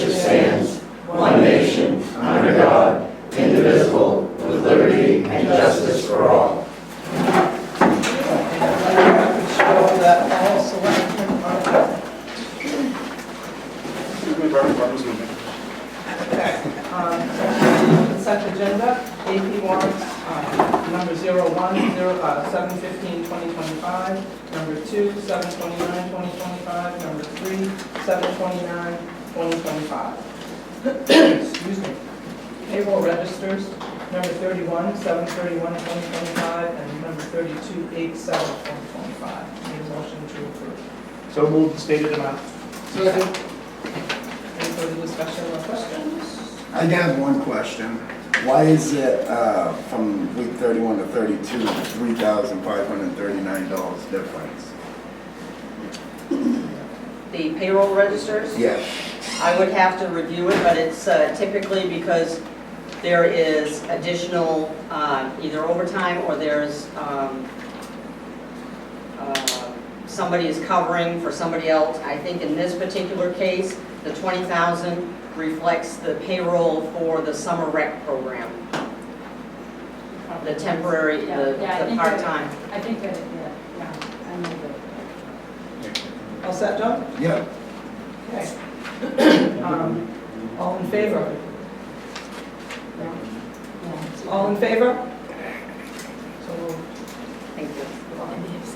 which stands, one nation, under God, indivisible, with liberty and justice for all. That all selectmen are present. Okay. Consent agenda, AP warrants, number 01, 7/15/2025, number 2, 7/29/2025, number 3, 7/29/2025. Excuse me. Payroll registers, number 31, 7/31/2025, and number 32, 8/7/2025. Need a motion to approve. So moved, stated amount. Second. Any further discussion or questions? I have one question. Why is it from week 31 to 32, $3,539 difference? The payroll registers? Yes. I would have to review it, but it's typically because there is additional either overtime or there's somebody is covering for somebody else. I think in this particular case, the 20,000 reflects the payroll for the summer rec program. The temporary, the part-time. I think that, yeah, I know that. All set, John? Yeah. Okay. All in favor? All in favor? So moved. Thank you.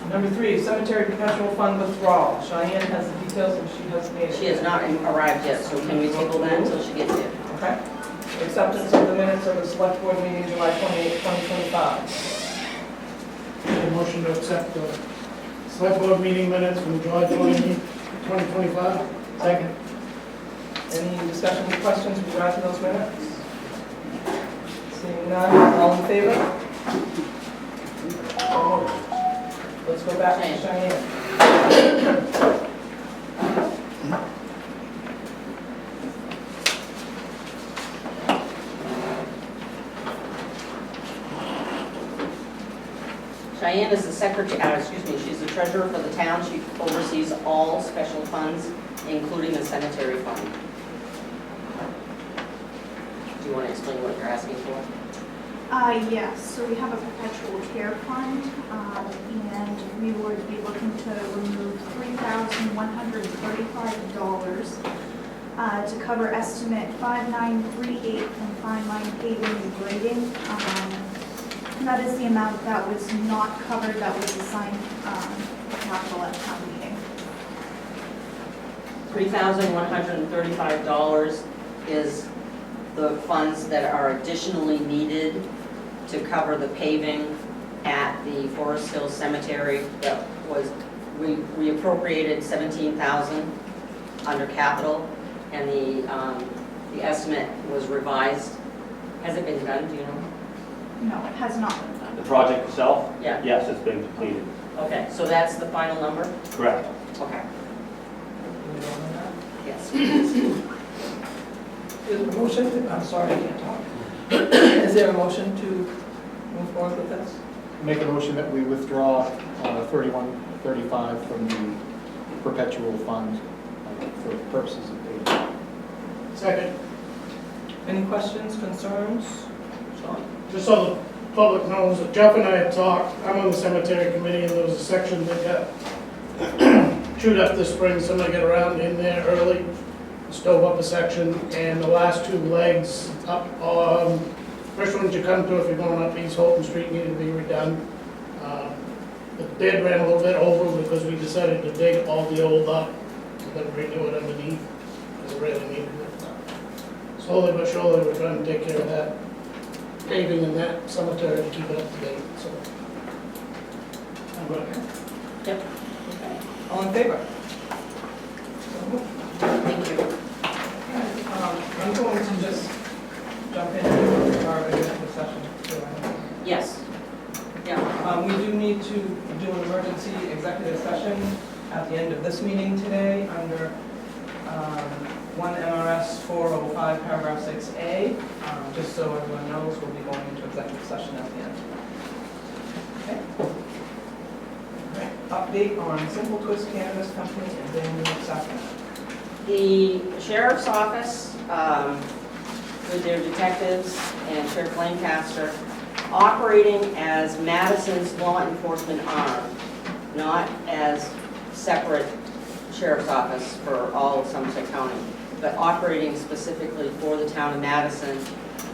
Number 3, cemetery perpetual fund withdrawal. Cheyenne has the details and she has made it. She has not arrived yet, so can we table that until she gets here? Okay. Acceptance of the minutes of the select board meeting July 28, 2025. Make a motion to accept the select board meeting minutes from July 20, 2025. Second. Any discussion or questions with regard to those minutes? Seeing none, all in favor? So moved. Let's go back to Cheyenne. Cheyenne is the secretary, she's the treasurer for the town. She oversees all special funds, including the cemetery fund. Do you want to explain what you're asking for? Yes, so we have a perpetual care fund, and we would be looking to remove $3,135 to cover estimate 5938 from Fine Line Paving and Grading. And that is the amount that was not covered, that was assigned capital at town meeting. $3,135 is the funds that are additionally needed to cover the paving at the Forest Hill Cemetery. That was, we appropriated $17,000 under capital, and the estimate was revised. Has it been done, do you know? No, it has not been done. The project itself? Yeah. Yes, it's been completed. Okay, so that's the final number? Correct. Okay. Yes. Is there a motion? I'm sorry, I can't talk. Is there a motion to move forward with this? Make a motion that we withdraw 3135 from the perpetual fund for purposes of payment. Second. Any questions, concerns? Sean? Just so the public knows, that Jeff and I had talked, I'm on the cemetery committee, and there was a section that got chewed up this spring. Somebody got around in there early, stove up a section, and the last 2 legs up, first one you come to if you're going up East Holton Street needed to be redone. The bid ran a little bit over because we decided to dig all the old up and then redo it underneath, because it really needed it. Slowly but surely, we're trying to take care of that paving in that cemetery to keep it up to date, so. I'm good. Yep. Okay. All in favor? Thank you. I'm going to just jump into our executive session. Yes. Yeah. We do need to do an emergency executive session at the end of this meeting today under 1 MRS 405 paragraph 6A. Just so everyone knows, we'll be going into executive session at the end. Okay. Update on Simple Twist Cannabis Company and Daniel Selectmen. The sheriff's office, with their detectives and Sheriff Lancaster, operating as Madison's law enforcement arm, not as separate sheriff's office for all of Somerset County, but operating specifically for the town of Madison,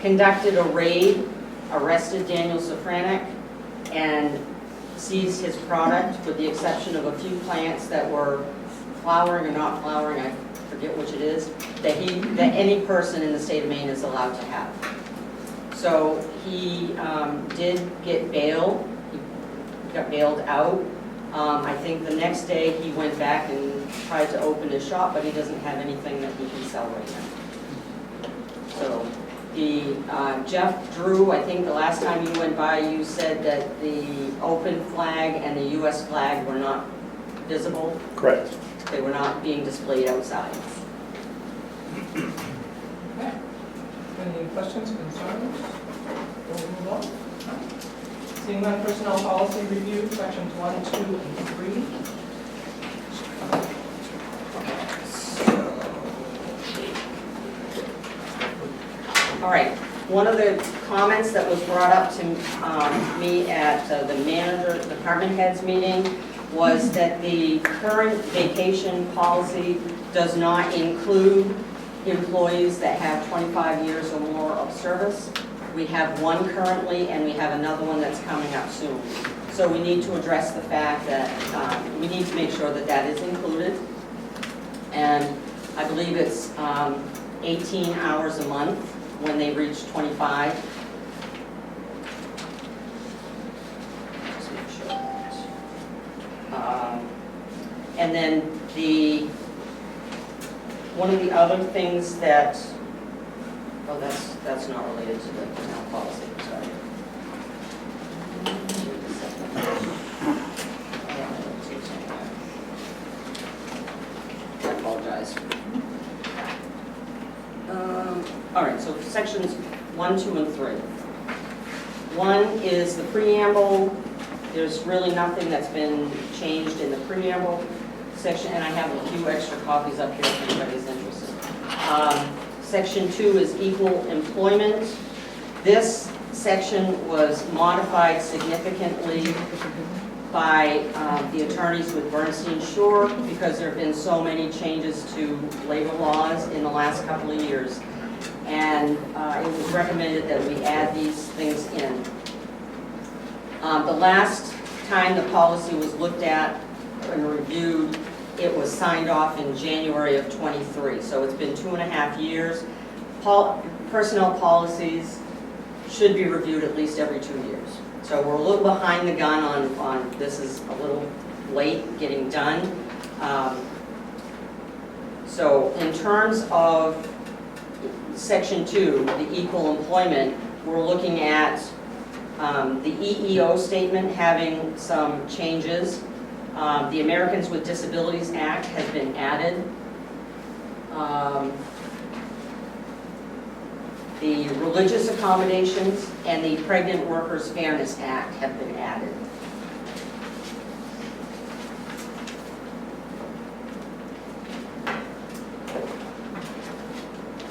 conducted a raid, arrested Daniel Safranek, and seized his product with the exception of a few plants that were flowering or not flowering, I forget which it is, that any person in the state of Maine is allowed to have. So he did get bail, he got bailed out. I think the next day he went back and tried to open his shop, but he doesn't have anything that he can sell right now. So the Jeff Drew, I think the last time you went by, you said that the open flag and the US flag were not visible. Correct. They were not being displayed outside. Okay. Any questions, concerns? We'll move on. Seeing none, personnel policy review, sections 1, 2, and 3. All right, one of the comments that was brought up to me at the manager, department heads meeting was that the current vacation policy does not include employees that have 25 years or more of service. We have one currently, and we have another one that's coming up soon. So we need to address the fact that we need to make sure that that is included. And I believe it's 18 hours a month when they reach 25. Just make sure. And then one of the other things that, oh, that's not related to the personnel policy, sorry. I apologize. All right, so sections 1, 2, and 3. 1 is the preamble. There's really nothing that's been changed in the preamble section, and I have a few extra copies up here if anybody's interested. Section 2 is equal employment. This section was modified significantly by the attorneys with Bernstein Shore because there have been so many changes to labor laws in the last couple of years. And it was recommended that we add these things in. The last time the policy was looked at and reviewed, it was signed off in January of '23. So it's been 2.5 years. Personnel policies should be reviewed at least every 2 years. So we're a little behind the gun on this is a little late getting done. So in terms of Section 2, the equal employment, we're looking at the EEO statement having some changes. The Americans with Disabilities Act has been added. The Religious Accommodations and the Pregnant Workers Fairness Act have been added.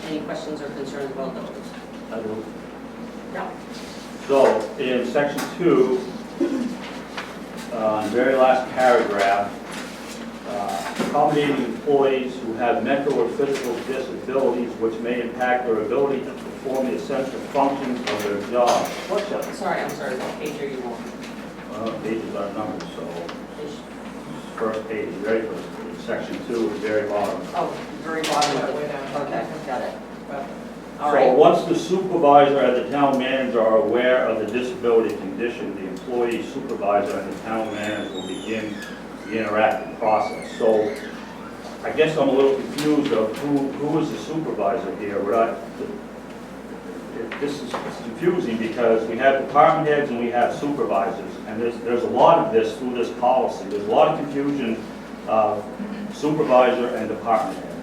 Any questions or concerns about those? I do. No. So in section 2, the very last paragraph, accommodating employees who have mental or physical disabilities which may impact their ability to perform the essential functions of their job. What's that? Sorry, I'm sorry, what page are you on? Pages are numbered, so first page, very first page, section 2 is very bottom. Oh, very bottom of Way it. down. Okay, got it. All So right. once the supervisor and the town manager are aware of the disability condition, the employee supervisor and the town manager will begin the interactive process. So I guess I'm a little confused of who is the supervisor here. This is confusing because we have department heads and we have supervisors, and there's a lot of this through this policy. There's a lot of confusion of supervisor and department head.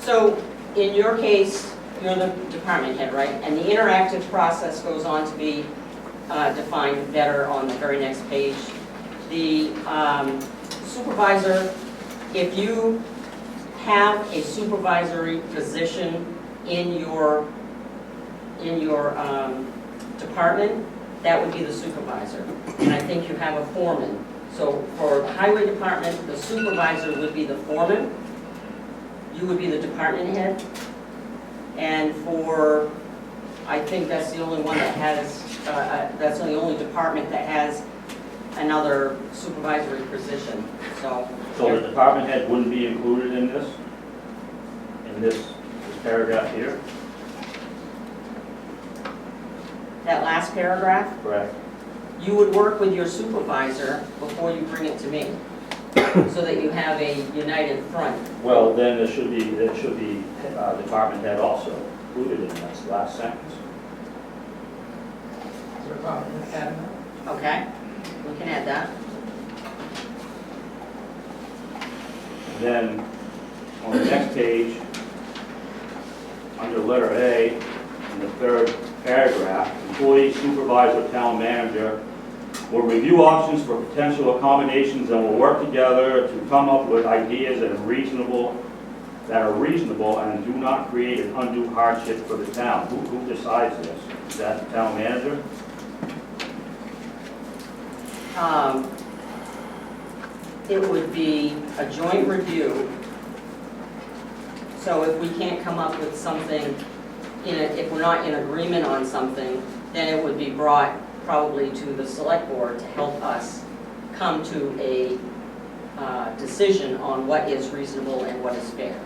So in your case, you're the department head, right? And the interactive process goes on to be defined better on the very next page. The supervisor, if you have a supervisory position in your department, that would be the supervisor. And I think you have a foreman. So for the highway department, the supervisor would be the foreman. You would be the department head. And for, I think that's the only one that has, that's the only department that has another supervisory position, so. So the department head wouldn't be included in this paragraph here? That last paragraph, Correct. you would work with your supervisor before you bring it to me, so that you have a united front. Well, then it should be department head also included in that last sentence. Is there a problem with adding that? Okay, we can add that. And then on the next page, under letter A, in the third paragraph, employee, supervisor, town manager will review options for potential accommodations and will work together to come up with ideas that are reasonable and do not create an undue hardship for the town. Who decides this? Is that the town manager? It would be a joint review. So if we can't come up with something, if we're not in agreement on something, then it would be brought probably to the select board to help us come to a decision on what is reasonable and what is fair.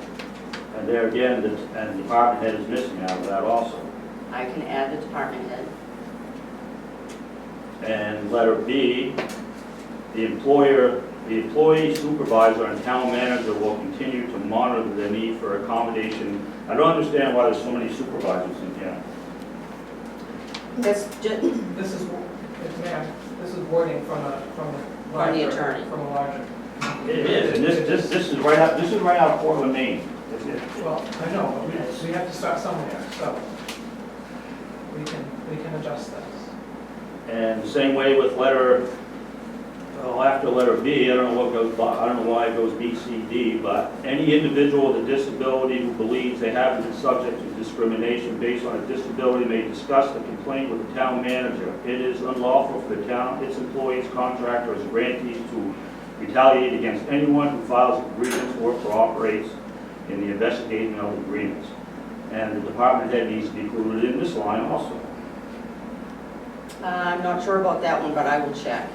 And there again, the department head is missing out of that also. I can add the department head. And letter B, the employee, supervisor, and town manager will continue to monitor the need for accommodation. I don't understand why there's so many supervisors in here. That's just, This is, ma'am, this is wording from a larger. attorney. From a larger. It is, and this is right out of Portland, Maine. Well, I know, but we have to start somewhere, so we can adjust this. And the same way with after letter B, I don't know why it goes B, C, D, but any individual with a disability who believes they have been subject to discrimination based on a disability may discuss the complaint with the town manager. It is unlawful for the town, its employees, contractors, and grantees to retaliate against anyone who files a grievance or cooperates in the investigation of the grievance. And the department head needs to be included in this line also. I'm not sure about that one, but I will check.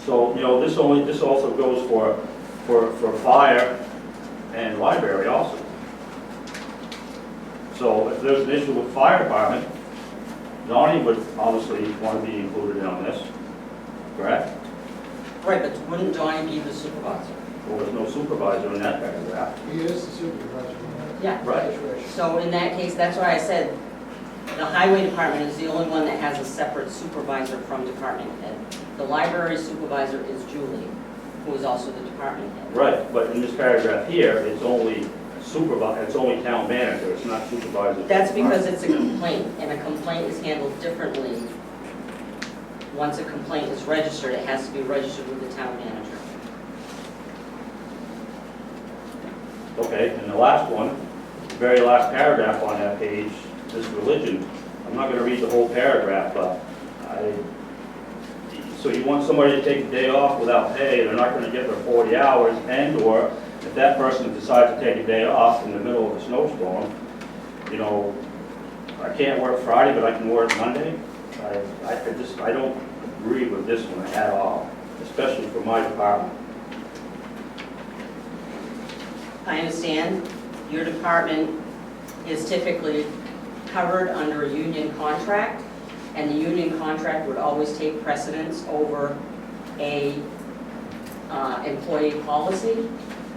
So, this also goes for fire and library also. So if there's an issue with fire department, Donnie would obviously want to be included on this, correct? Right, but wouldn't Johnny be the supervisor? Well, there's no supervisor in that paragraph. He is the supervisor. Yeah. Right. So in that case, that's why I said the highway department is the only one that has a separate supervisor from department head. The library supervisor is Julie, who is also the department head. Right, but in this paragraph here, it's only town manager, it's not supervisor. That's because it's a complaint, and a complaint is handled differently. Once a complaint is registered, it has to be registered with the town manager. Okay, and the last one, the very last paragraph on that page, this religion. I'm not gonna read the whole paragraph, but so you want somebody to take a day off without pay, they're not gonna get their 40 hours, and/or if that person decides to take a day off in the middle of a snowstorm, I can't work Friday, but I can work Monday. I don't agree with this one at all, especially for my department. I understand your department is typically covered under a union contract, and the union contract would always take precedence over a employee policy.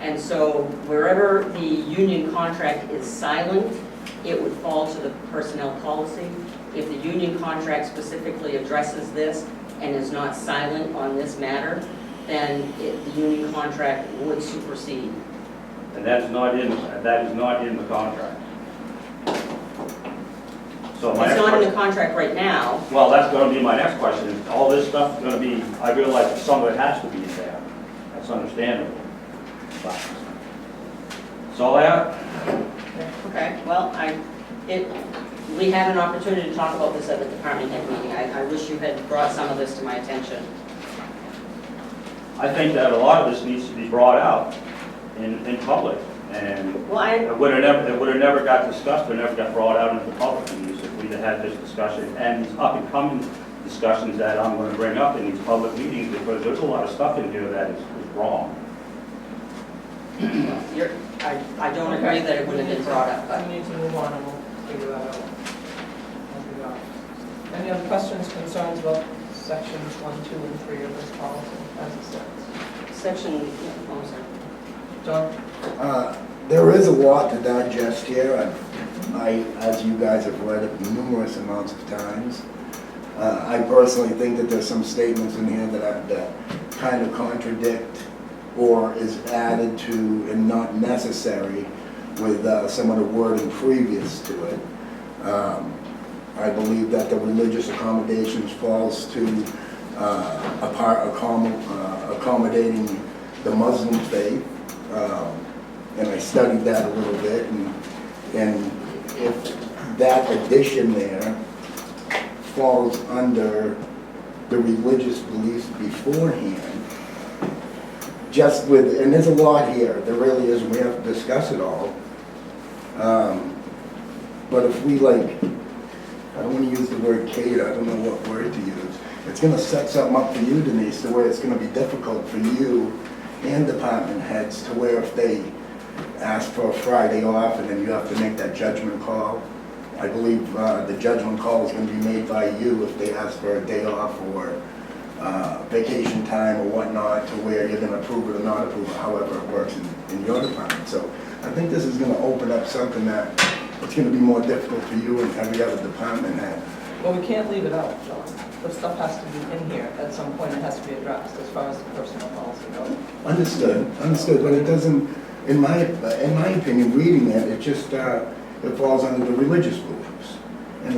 And so wherever the union contract is silent, it would fall to the personnel policy. If the union contract specifically addresses this and is not silent on this matter, then the union contract would supersede. And that is not in the contract. So my It's next not in question, the contract right now. well, that's gonna be my next question. All this stuff is gonna be, I realize that some of it has to be there. That's understandable. That's all I have. Okay, well, we had an opportunity to talk about this at the department head meeting. I wish you had brought some of this to my attention. I think that a lot of this needs to be brought out in public, and Well, it would have never got discussed or never got brought out into the public meetings if we'd have had this discussion and these up-and-coming discussions that I'm going to bring up in these public meetings, because there's a lot of stuff in here that is wrong. I don't agree that it would have been brought up, but We need to move on and we'll figure that out. as we go. Any other questions, concerns about sections 1, 2, and 3 of this policy as it stands? section, oh, sorry. John? There is a lot to digest here. As you guys have read it numerous amounts of times. I personally think that there's some statements in here that kind of contradict or is added to and not necessary with some of the wording previous to it. I believe that the religious accommodations falls to accommodating the Muslim faith. And I studied that a little bit, and if that addition there falls under the religious beliefs beforehand, just with, and there's a lot here, there really is, we have to discuss it all. But if we I don't want to use the word cater, I don't know what word to use. It's going to set something up for you, Denise, to where it's going to be difficult for you and department heads to where if they ask for a Friday off and then you have to make that judgment call. I believe the judgment call is going to be made by you if they ask for a day off or vacation time or whatnot, to where you're going to approve it or not approve it, however it works in your department. So I think this is going to open up something that it's going to be more difficult for you and every other department head. Well, we can't leave it out, John. The stuff has to be in here. At some point, it has to be addressed as far as the personnel policy goes. Understood, but it doesn't, in my opinion, reading it, it just, it falls under the religious beliefs. And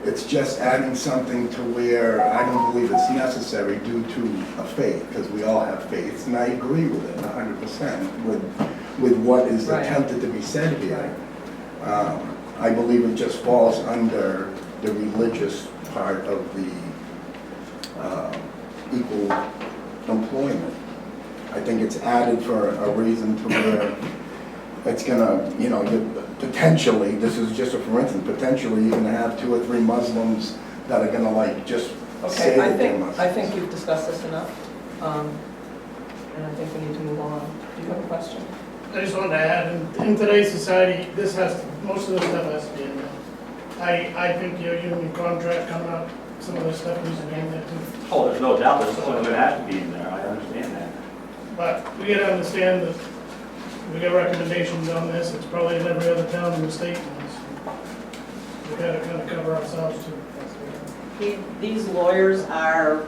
it's just adding something to where I don't believe it's necessary due to a faith, because we all have faiths, and I agree with it 100% with what is Right. attempted to be said here. I believe it just falls under the religious part of the equal employment. I think it's added for a reason to where it's gonna, potentially, this is just a for instance, potentially you're gonna have 2 or 3 Muslims that are gonna just say Okay, that they're Muslims. I think you've discussed this enough, and I think we need to move on. Do you have a question? I just wanted to add, in today's society, most of this stuff has to be in there. I think your union contract coming up, some of this stuff needs to be in there too. Oh, there's no doubt that some of it has to be in there, I understand that. But we gotta understand that we got recommendations on this, it's probably in every other town in the state. We gotta kind of cover ourselves too. These lawyers are,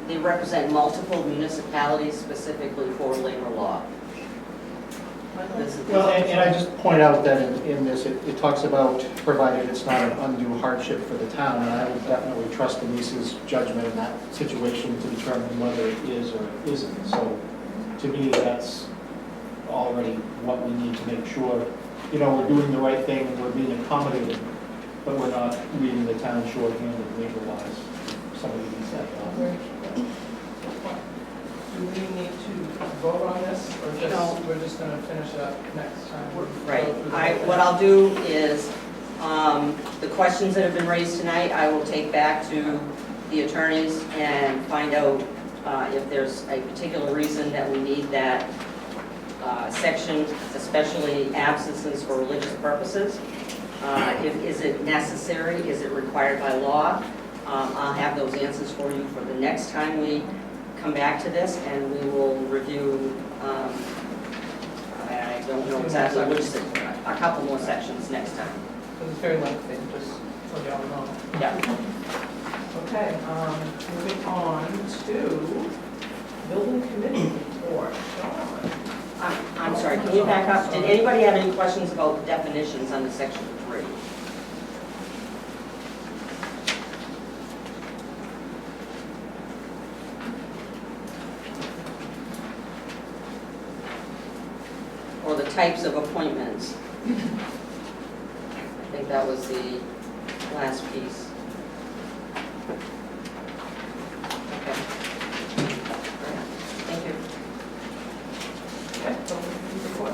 they represent multiple municipalities specifically for labor law. Well, and I just point out that in this, it talks about provided it's not an undue hardship for the town, and I would definitely trust Denise's judgment in that situation to determine whether it is or isn't. So to me, that's already what we need to make sure, we're doing the right thing, we're being accommodated, but we're not leaving the town short-handed labor-wise. Somebody can say that. Do we need to vote on this, or No. we're just gonna finish it up next time? Right. What I'll do is, the questions that have been raised tonight, I will take back to the attorneys and find out if there's a particular reason that we need that section, especially absences for religious purposes. Is it necessary? Is it required by law? I'll have those answers for you for the next time we come back to this, and we will review, I don't know exactly which, a couple more sections next time. Because it's very lengthy, just so y'all know. Yeah. Okay, moving on to building committee report. Sean? I'm sorry, can you back up? Did anybody have any questions about definitions under section 3? types of appointments. I think that was the last piece. Okay. Thank you. Okay, so you report.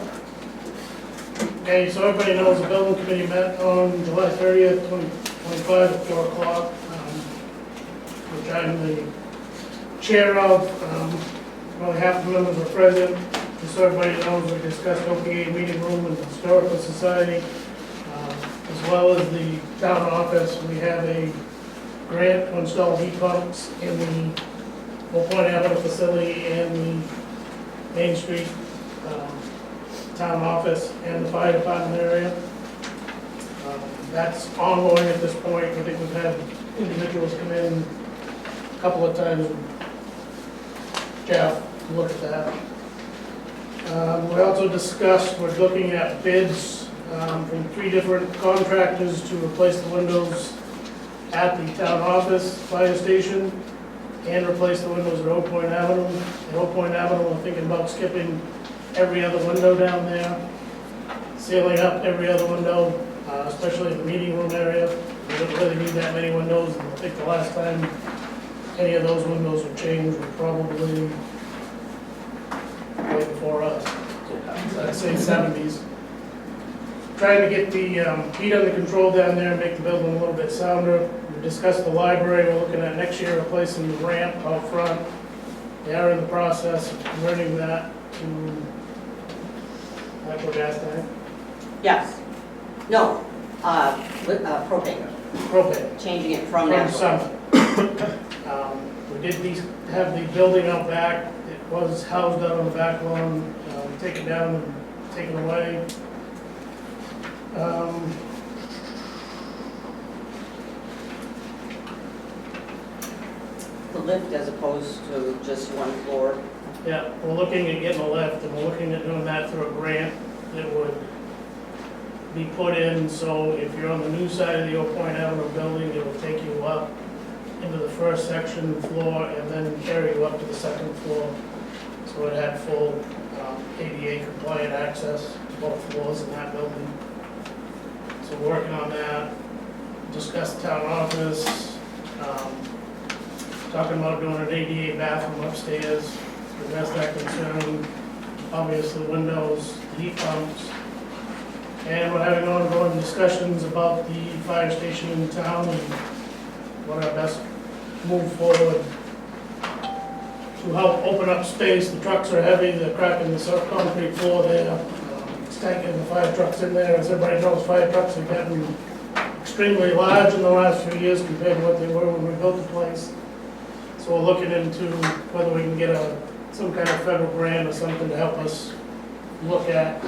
Okay, so everybody knows the building committee met on July 30th, 2025 at 4 o'clock, which I'm the chair of. Only half the members were present. Just so everybody knows, we discussed OPA meeting room and historical society, as well as the town office. We have a grant to install heat pumps in the Old Point Avenue facility and the Main Street town office and the fire department area. That's ongoing at this point. I think we've had individuals come in a couple of times. Jeff, look at that. We also discussed, we're looking at bids from 3 different contractors to replace the windows at the town office, fire station, and replace the windows at Old Point Avenue. At Old Point Avenue, we're thinking about skipping every other window down there, sealing up every other window, especially in the meeting room area. We don't really need that many windows, and I think the last time any of those windows were changed were probably way before us. I'd say 70s. Trying to get the heat under control down there and make the building a little bit sounder. We discussed the library. We're looking at next year replacing the ramp out front. They are in the process of converting that to natural gas tank. Yes. No, with propane, Propane. changing it from From natural. summer. We did have the building out back. It was housed out on the back lawn, taken down and taken away. The lift as opposed to just one floor. Yeah, we're looking at getting a lift, and we're looking at doing that through a grant that would be put in, so if you're on the new side of the Old Point Avenue building, it will take you up into the first section floor and then carry you up to the second floor. So it had full ADA compliant access to both floors in that building. So we're working on that. Discussed the town office, talking about doing an ADA bathroom upstairs, to address that concern. Obviously windows, heat pumps. And we're having ongoing discussions about the fire station in town and what our best move forward to help open up space. The trucks are heavy, they're cracking the concrete floor there. It's taking the fire trucks in there. As everybody knows, fire trucks have gotten extremely large in the last few years compared to what they were when we built the place. So we're looking into whether we can get some kind of federal grant or something to help us look at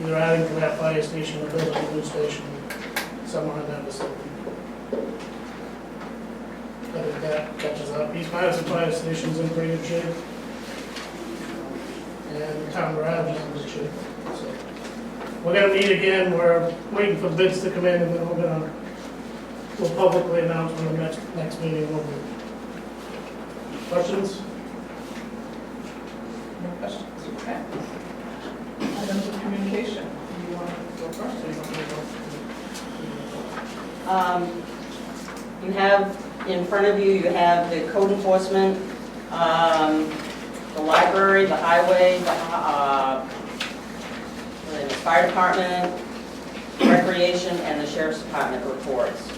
either adding to that fire station or building a new station somewhere in that facility. I think that catches up. East Madison Fire Station's in pretty good shape. And the town garage is in good shape. So we're gonna meet again. We're waiting for bids to come in, and then we'll publicly announce when the next meeting will be. Questions? No questions? Okay. Items of communication. Do you want to go first, or you want me to go? You have, in front of you, you have the code enforcement, the library, the highway, the fire department, recreation, and the sheriff's department reports.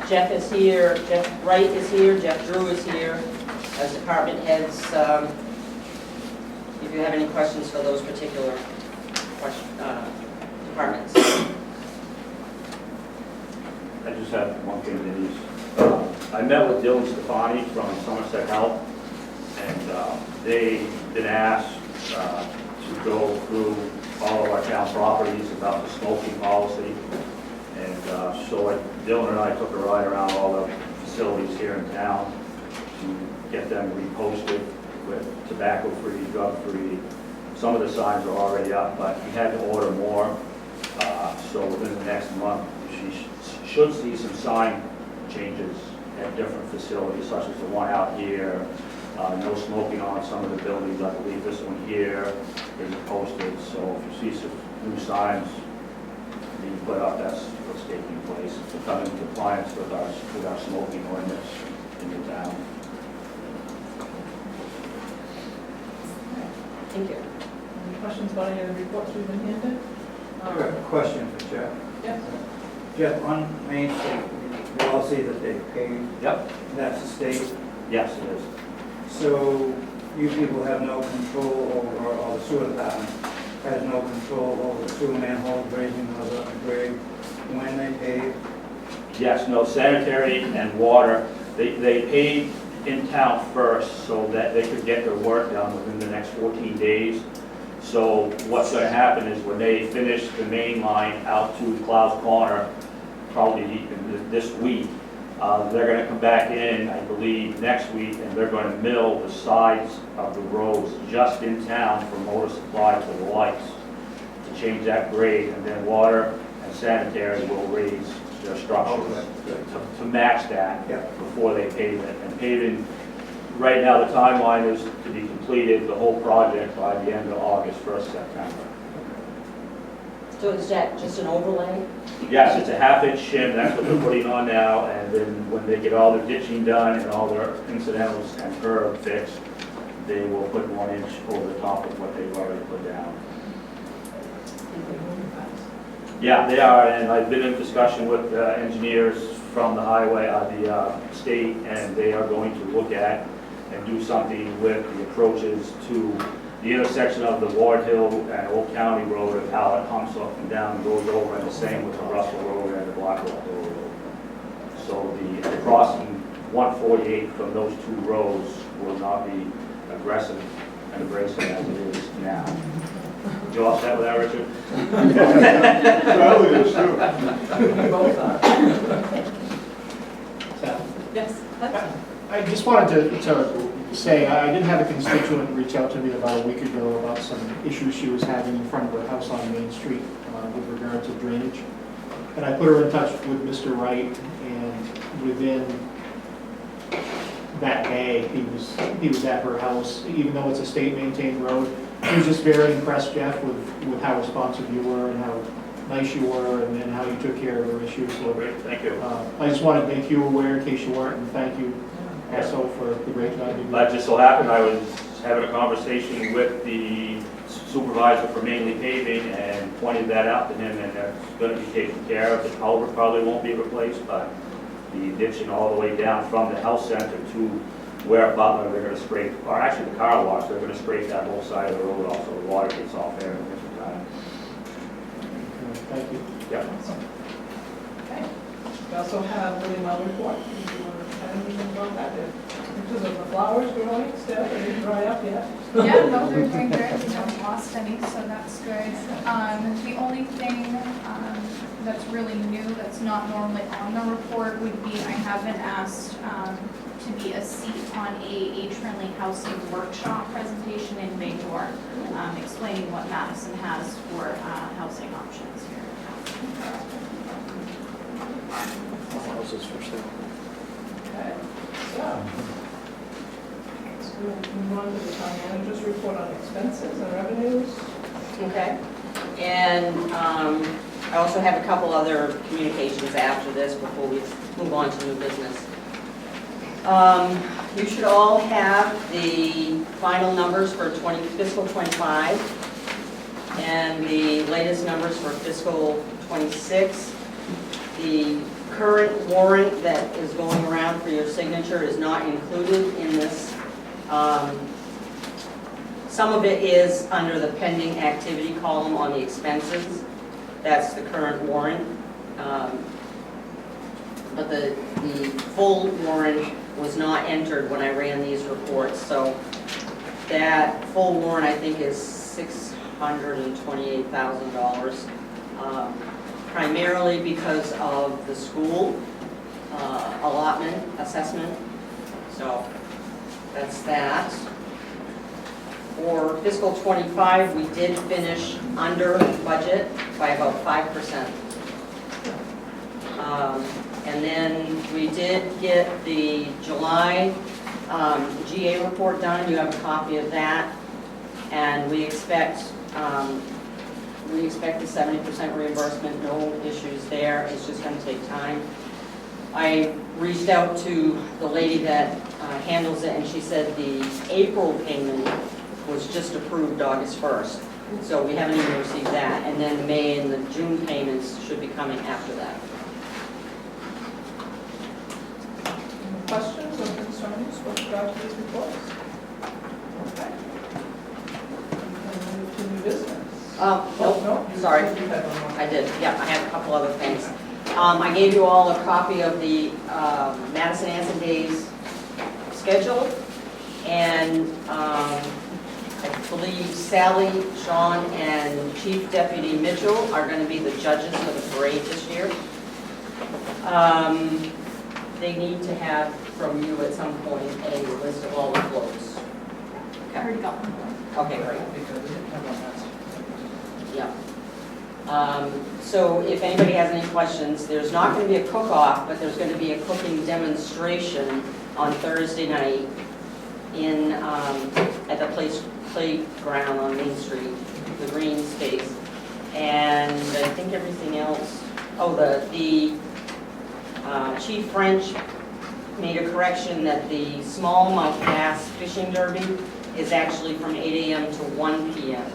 Jeff is here, Jeff Wright is here, Jeff Drew is here as department heads. If you have any questions for those particular departments. I just have one thing, Denise. I met with Dylan Stefani from Somerset Health, and they been asked to go through all of our town properties about the smoking policy. And so Dylan and I took a ride around all the facilities here in town to get them reposted with tobacco-free, drug-free. Some of the signs are already up, but we had to order more. So within the next month, she should see some sign changes at different facilities, such as the one out here, no smoking on some of the buildings. I believe this one year is posted, so if you see some new signs being put up, that's what's taking place, to come in compliance with our smoking ordinance in the town. Thank you. Any questions about any of the reports we've been handed? I have a question for Jeff. Yes. Jeff, on Main Street, we all see that they paved, Yep, that's the state. yes, it is. So you people have no control over, or the sewer department has no control over the sewer manholes raising those up the grade when they pave? Yes, no, sanitary and water, they paid in town first so that they could get their work done within the next 14 days. So what's gonna happen is when they finish the main line out to Clouds Corner, probably this week, they're gonna come back in, I believe, next week, and they're gonna mill the sides of the roads just in town for motor supply to the lights to change that grade, and then water and sanitary will raise their structures to match that Yeah. before they pave it. And paving, right now, the timeline is to be completed, the whole project, by the end of August, 1st September. So is that just an overlay? Yes, it's a half-inch shim, that's what they're putting on now, and then when they get all their ditching done and all their incidentals and curb fixed, they will put 1 inch over the top of what they've already put down. Yeah, they are, and I've been in discussion with engineers from the highway, the state, and they are going to look at and do something with the approaches to the intersection of the Ward Hill and Old County Road, of how it humps up and down and goes over, and the same with the Russell Road and the Blackwell Hill Road. So the crossing 148 from those two roads will not be aggressive and abrasive as it is now. You all set with that, Richard? Probably is too. We both are. Sal? Yes. I just wanted to say, I did have a constituent reach out to me about a week ago about some issues she was having in front of her house on Main Street with regard to drainage. And I put her in touch with Mr. Wright, and within that day, he was at her house, even though it's a state-maintained road. He was just very impressed, Jeff, with how responsive you were and how nice you were, and how you took care of her issues. So Great, thank you. I just wanted to make you aware in case you weren't, and thank you also for the great job you did. That just so happened, I was having a conversation with the supervisor for mainly paving and pointed that out to him, and that's going to be taken care of. The culvert probably won't be replaced, but the ditching all the way down from the health center to where Butler, they're going to scrape, or actually the car wash, they're going to scrape that whole side of the road also. The water gets off there in the winter time. Thank you. Yeah. Awesome. Okay. We also have Willie Mel report. Do you want to have anything about that? Pictures of the flowers growing still, they didn't dry up yet. Yeah, no, they're doing good, we haven't lost any, so that's good. The only thing that's really new, that's not normally on the report, would be I have been asked to be a seat on a age-friendly housing workshop presentation in Bangor, explaining what Madison has for housing options here. Houses for sale. Okay. So, let's move on to the town manager's report on expenses and revenues. Okay. And I also have a couple other communications after this before we move on to new business. You should all have the final numbers for fiscal 25 and the latest numbers for fiscal 26. The current warrant that is going around for your signature is not included in this. Some of it is under the pending activity column on the expenses. That's the current warrant. But the full warrant was not entered when I ran these reports. So that full warrant, I think, is $628,000, primarily because of the school allotment assessment. So that's that. For fiscal 25, we did finish under budget by about 5%. And then we did get the July GA report done. You have a copy of that. And we expect the 70% reimbursement, no issues there, it's just gonna take time. I reached out to the lady that handles it, and she said the April payment was just approved August 1st. So we haven't even received that, and then the May and the June payments should be coming after that. Any questions or concerns with regard to these reports? Okay. And then move to new business. Nope, sorry. You had one more. I did, yeah, I have a couple other things. I gave you all a copy of the Madison Anson Days schedule, and I believe Sally, Sean, and Chief Deputy Mitchell are going to be the judges for the parade this year. They need to have from you at some point a list of all the floats. I already got one. Okay, great. Because we didn't have one last. Yeah. So if anybody has any questions, there's not going to be a cook-off, but there's going to be a cooking demonstration on Thursday night in, at the playground on Main Street, the green space. And I think everything else, the Chief French made a correction that the smallmouth bass fishing derby is actually from 8 a.m. to 1 p.m.,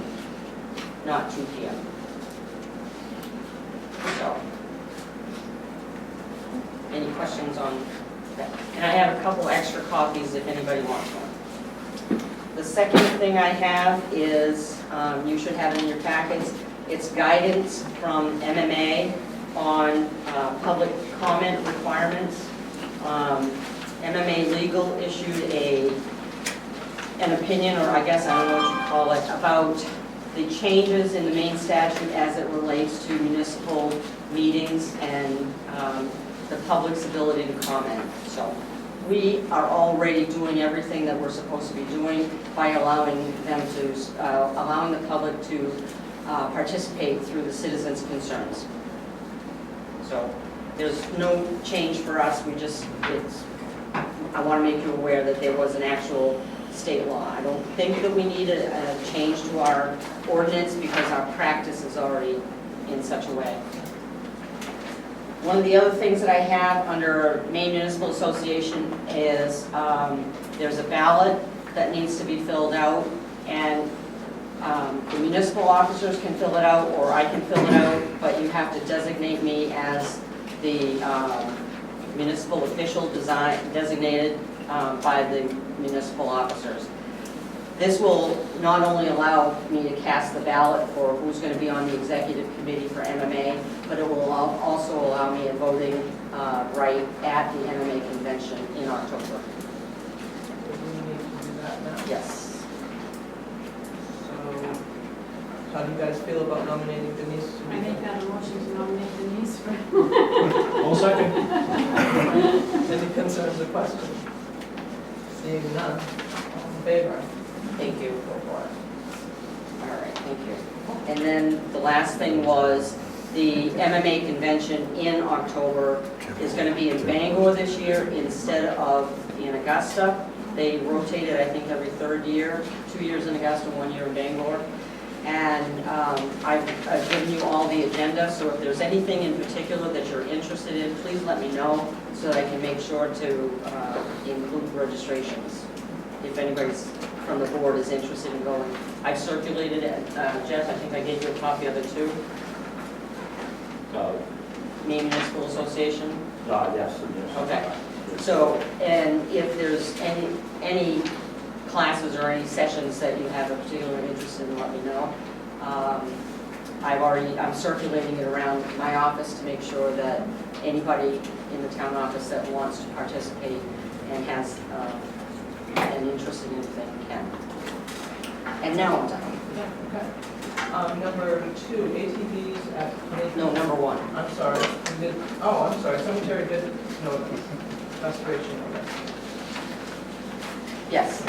not 2 p.m. So, any questions on that? And I have a couple extra copies if anybody wants one. The second thing I have is, you should have it in your packets, it's guidance from MMA on public comment requirements. MMA Legal issued an opinion, or I guess I don't know what you call it, about the changes in the main statute as it relates to municipal meetings and the public's ability to comment. So we are already doing everything that we're supposed to be doing by allowing the public to participate through the citizens' concerns. So there's no change for us. I want to make you aware that there was an actual state law. I don't think that we need a change to our ordinance because our practice is already in such a way. One of the other things that I have under Maine Municipal Association is there's a ballot that needs to be filled out, and the municipal officers can fill it out, or I can fill it out, but you have to designate me as the municipal official designated by the municipal officers. This will not only allow me to cast the ballot for who's going to be on the executive committee for MMA, but it will also allow me a voting right at the MMA convention in October. Do we need to do that now? Yes. So, how do you guys feel about nominating Denise to be I make the... that a motion to nominate Denise for. All second. Any concerns or questions? Seeing none, all in favor? Thank you. Go for it. All right, thank you. And then the last thing was the MMA convention in October is going to be in Bangor this year instead of in Augusta. They rotate it, I think, every third year, 2 years in Augusta, 1 year in Bangor. And I've given you all the agenda, so if there's anything in particular that you're interested in, please let me know so that I can make sure to include registrations if anybody's from the board is interested in going. I've circulated it, Jeff, I think I gave you a copy of it too. Maine Municipal Association. Yes. Okay. So, and if there's any classes or any sessions that you have a particular interest in, let me know. I'm circulating it around my office to make sure that anybody in the town office that wants to participate and has an interest in anything can. And now I'm done. Yeah, okay. Number 2, ATVs at... No, number 1. I'm sorry. I'm sorry, cemetery bid notice, restoration notice. Yes.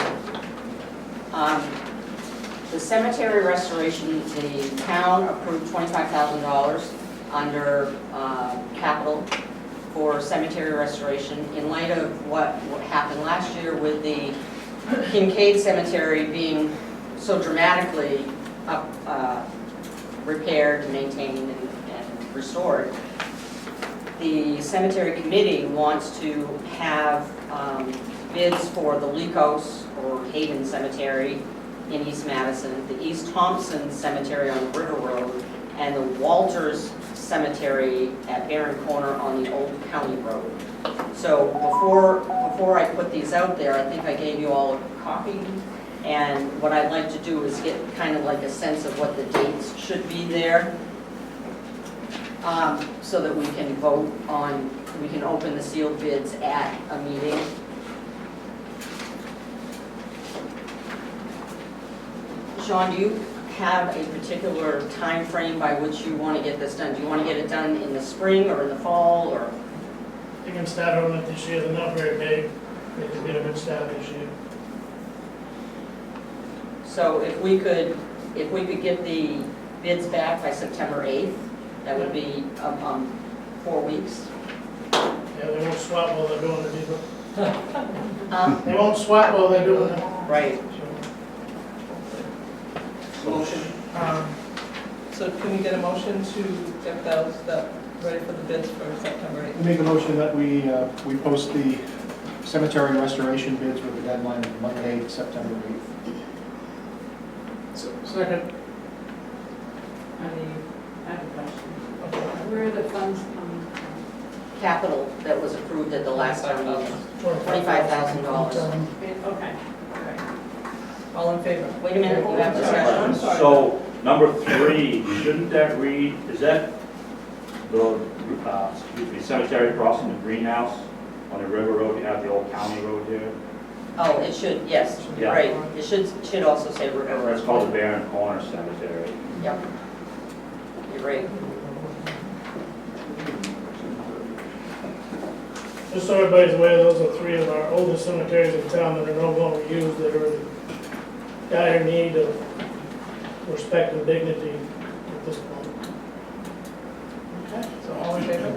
The cemetery restoration, the town approved $25,000 under capital for cemetery restoration in light of what happened last year with the Kincaid Cemetery being so dramatically repaired, maintained, and restored. The cemetery committee wants to have bids for the Licos or Haven Cemetery in East Madison, the East Thompson Cemetery on River Road, and the Walters Cemetery at Barron Corner on the Old County Road. So before I put these out there, I think I gave you all a copy. And what I'd like to do is get kind of like a sense of what the dates should be there, so that we can vote on, we can open the sealed bids at a meeting. Sean, do you have a particular time frame by which you want to get this done? Do you want to get it done in the spring or in the fall, or? You can start on it this year, they're not very big, they can get a good start this year. So if we could get the bids back by September 8th, that would be 4 weeks. Yeah, they won't sweat while they're doing it either. Um, They won't sweat while they're doing it. Right. Motion. So can we get a motion to get those, ready for the bids for September 8th? We make a motion that we post the cemetery restoration bids with the deadline of Monday, September 8th. Second. I have a question. Where are the funds coming from? Capital that was approved at the last town meeting. $25,000. Okay. All in favor? Wait a minute, you have discussion? I'm sorry. So, number 3, shouldn't that read, is that the, cemetery crossing the greenhouse on the River Road? You have the old county road there. Oh, it should, yes, Yeah. right. It should also say River Road. That's called the Barron Corner Cemetery. Yep. You're right. Just so everybody's aware, those are 3 of our oldest cemeteries in town that are no longer used, that are in dire need of respect and dignity at this point. Okay, so all in favor?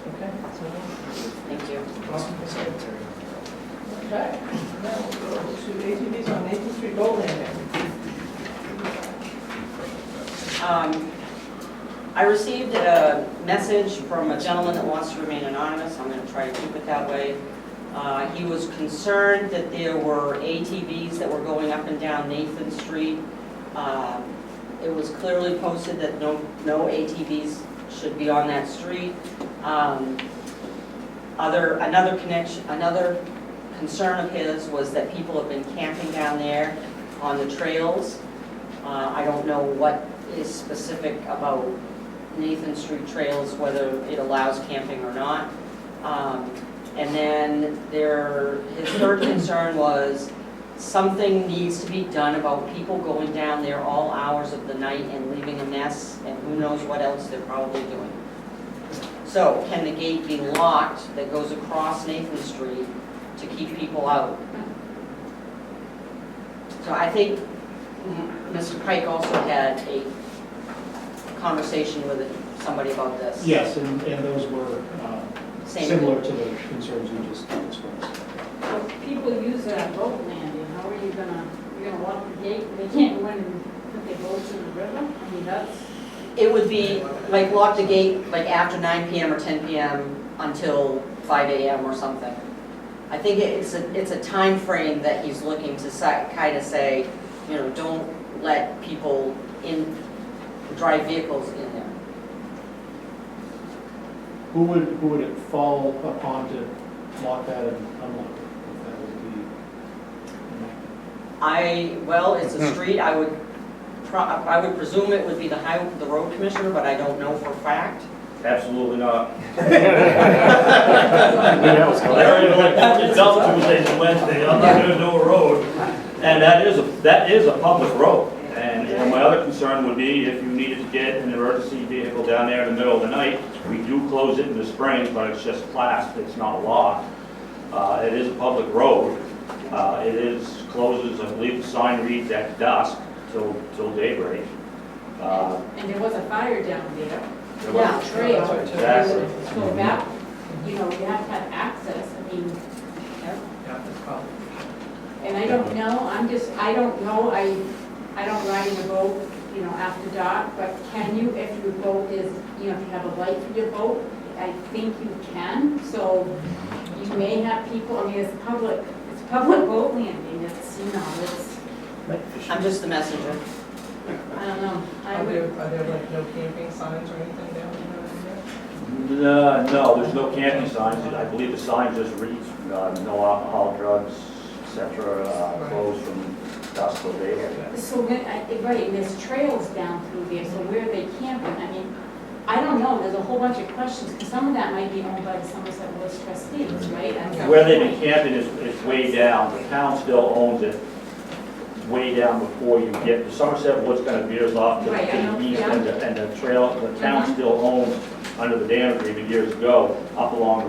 Okay, so, Thank you. okay. Now we'll go to ATVs on Nathan Street Gold Landing. I received a message from a gentleman that wants to remain anonymous. I'm going to try to keep it that way. He was concerned that there were ATVs that were going up and down Nathan Street. It was clearly posted that no ATVs should be on that street. Another concern of his was that people have been camping down there on the trails. I don't know what is specific about Nathan Street trails, whether it allows camping or not. And then his third concern was something needs to be done about people going down there all hours of the night and leaving a mess, and who knows what else they're probably doing. So can the gate be locked that goes across Nathan Street to keep people out? So I think Mr. Pike also had a conversation with somebody about this. Yes, and those were Same. similar to the concerns you just expressed. So people use that boat landing, how are you gonna lock the gate? They can't go in and put their boats in the river? I mean, that's, It would be like lock the gate like after 9 p.m. or 10 p.m. until 5 a.m. or something. I think it's a time frame that he's looking to kind of say, don't let people drive vehicles in there. Who would it fall upon to lock that and unlock it? If that would be It's a street, I would presume it would be the road commissioner, but I don't know for a fact. Absolutely not. Yeah. Larry, it's out Tuesdays and Wednesdays, I'm not gonna do a road. And that is a public road. And my other concern would be if you needed to get an emergency vehicle down there in the middle of the night, we do close it in the spring, but it's just classed, it's not locked. It is a public road. It closes, I believe the sign reads at dusk till daybreak. and there was a fire down there, Yeah. trail. Exactly. So that, you have to have access, I mean, Yeah, that's probably. And I don't know, I don't know, I don't ride in a boat, you know, after dark, but can you, if your boat is, you know, if you have a light for your boat, I think you can, so you may have people, I mean, it's public boat landing, it's, you know, it's, I'm just the messenger. I don't know. I Are would, there like no camping signs or anything down there? No, there's no camping signs. I believe the sign just reads, no alcohol, drugs, et cetera, closed from dusk till daylight. so, right, and there's trails down through there, so where are they camping? I mean, I don't know, there's a whole bunch of questions, because some of that might be owned by the Somerset Woods trustees, right? And some- Where they've been camping is way down. The town still owns it way down before you get, the Somerset Woods kind of veers off to Right, I know, the east, yeah. and the trail, the town still owns, under the dam agreement years ago, up along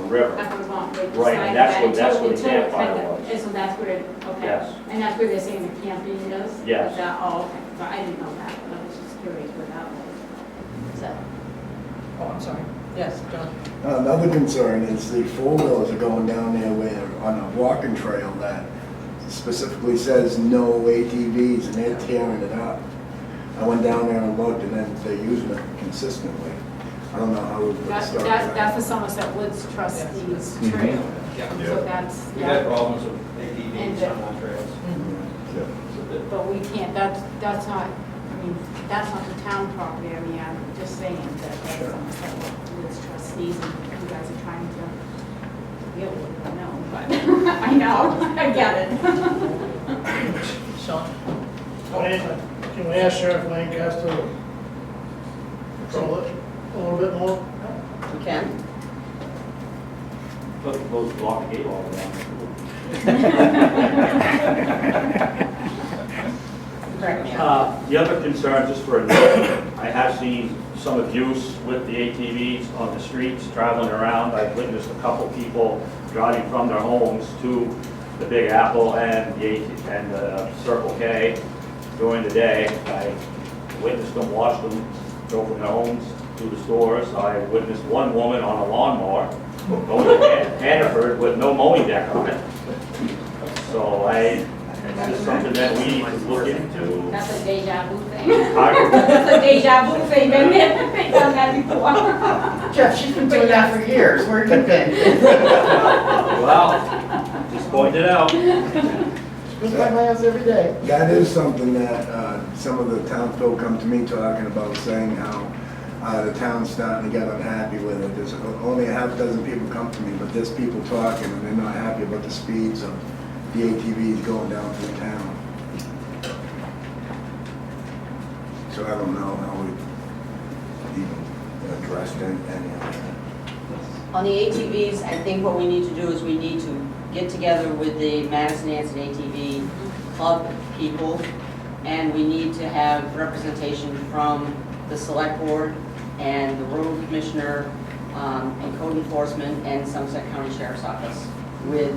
the river. Up on the bottom, right Right, beside and that's that, where- that's where the until it campfire kind of- was. And so that's where, okay. Yes. And that's where they're saying the camping is? Yes. Is that, oh, okay, so I didn't know that, but I was just curious where that was. So, Oh, I'm sorry. Yes, John. Another concern is the four-wheelers are going down there where, on a walking trail that specifically says no ATVs, and they're tearing it up. I went down there and looked, and then they're using it consistently. I don't know how we would that's, start that's that. the Somerset Woods trustees Mhm. trail, Yeah. so that's, We've had yeah, problems with And, ATVs on our trails. Yeah. but we can't, that's not, I mean, that's not the town property, I mean, I'm just saying that that's Sure. Somerset Woods trustees, and you guys are trying to deal with it, I know, but, I know, I get it. Sean? Can we ask Sheriff Lancaster to control it a little bit more? We can. Look, those block the gate all around. Correct me out. The other concern, just for a note, I have seen some abuse with the ATVs on the streets, traveling around. I've witnessed a couple people driving from their homes to the Big Apple and the Circle K during the day. I witnessed them, watched them go from their homes to the stores. I witnessed one woman on a lawnmower going to Hannaford with no mowing deck on it. So it's just something that we need to look into. That's a deja vu thing. I- That's a deja vu thing, they've done that before. Jeff, she's been doing that for years, where have you been? Well, just pointed it out. Goes by my house every day. That is something that some of the town folk come to me talking about, saying how the town's starting to get unhappy with it. There's only a half dozen people come to me, but there's people talking, and they're not happy about the speeds of the ATVs going down through town. So I don't know how we even addressed any of that. On the ATVs, I think what we need to do is we need to get together with the Madison ATV club people, and we need to have representation from the select board and the road commissioner and code enforcement and Somerset County Sheriff's Office with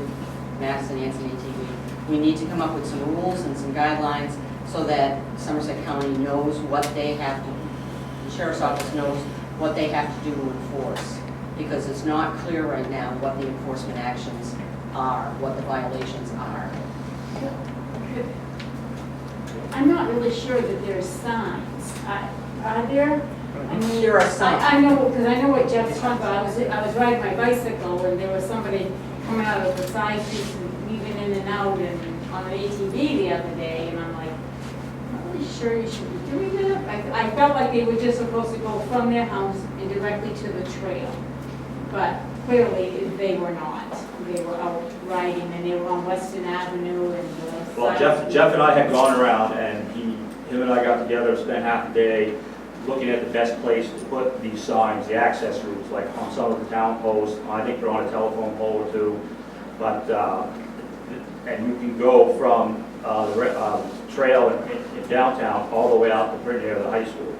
Madison ATV. We need to come up with some rules and some guidelines so that Somerset County knows what they have to, the Sheriff's Office knows what they have to do to enforce. Because it's not clear right now what the enforcement actions are, what the violations are. I'm not really sure that there's signs. Are there? I mean, There are some. I know, because I know what Jeff's talking about. I was riding my bicycle and there was somebody coming out of the side streets and weaving in and out and on an ATV the other day, and I'm like, I'm not really sure you should be doing that. I felt like they were just supposed to go from their house and directly to the trail. But clearly, they were not. They were out riding, and they were on Weston Avenue and the Well, Jeff and I had gone around, and him and I got together, spent half a day looking at the best place to put these signs, the access routes, like on some of the town posts. I think they're on a telephone pole or two. But, and you can go from the trail in downtown all the way out to pretty near the high school.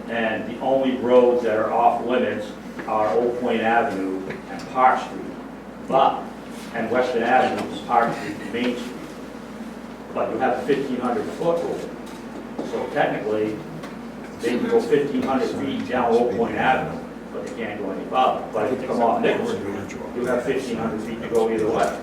And the only roads that are off limits are Old Point Avenue and Park Street. And Western Avenue is Park Street and Main Street. But you have a 1,500 foot rule. So technically, they can go 1,500 feet down Old Point Avenue, but they can't go any farther. But if you come off Nichols Street, you have 1,500 feet to go either way.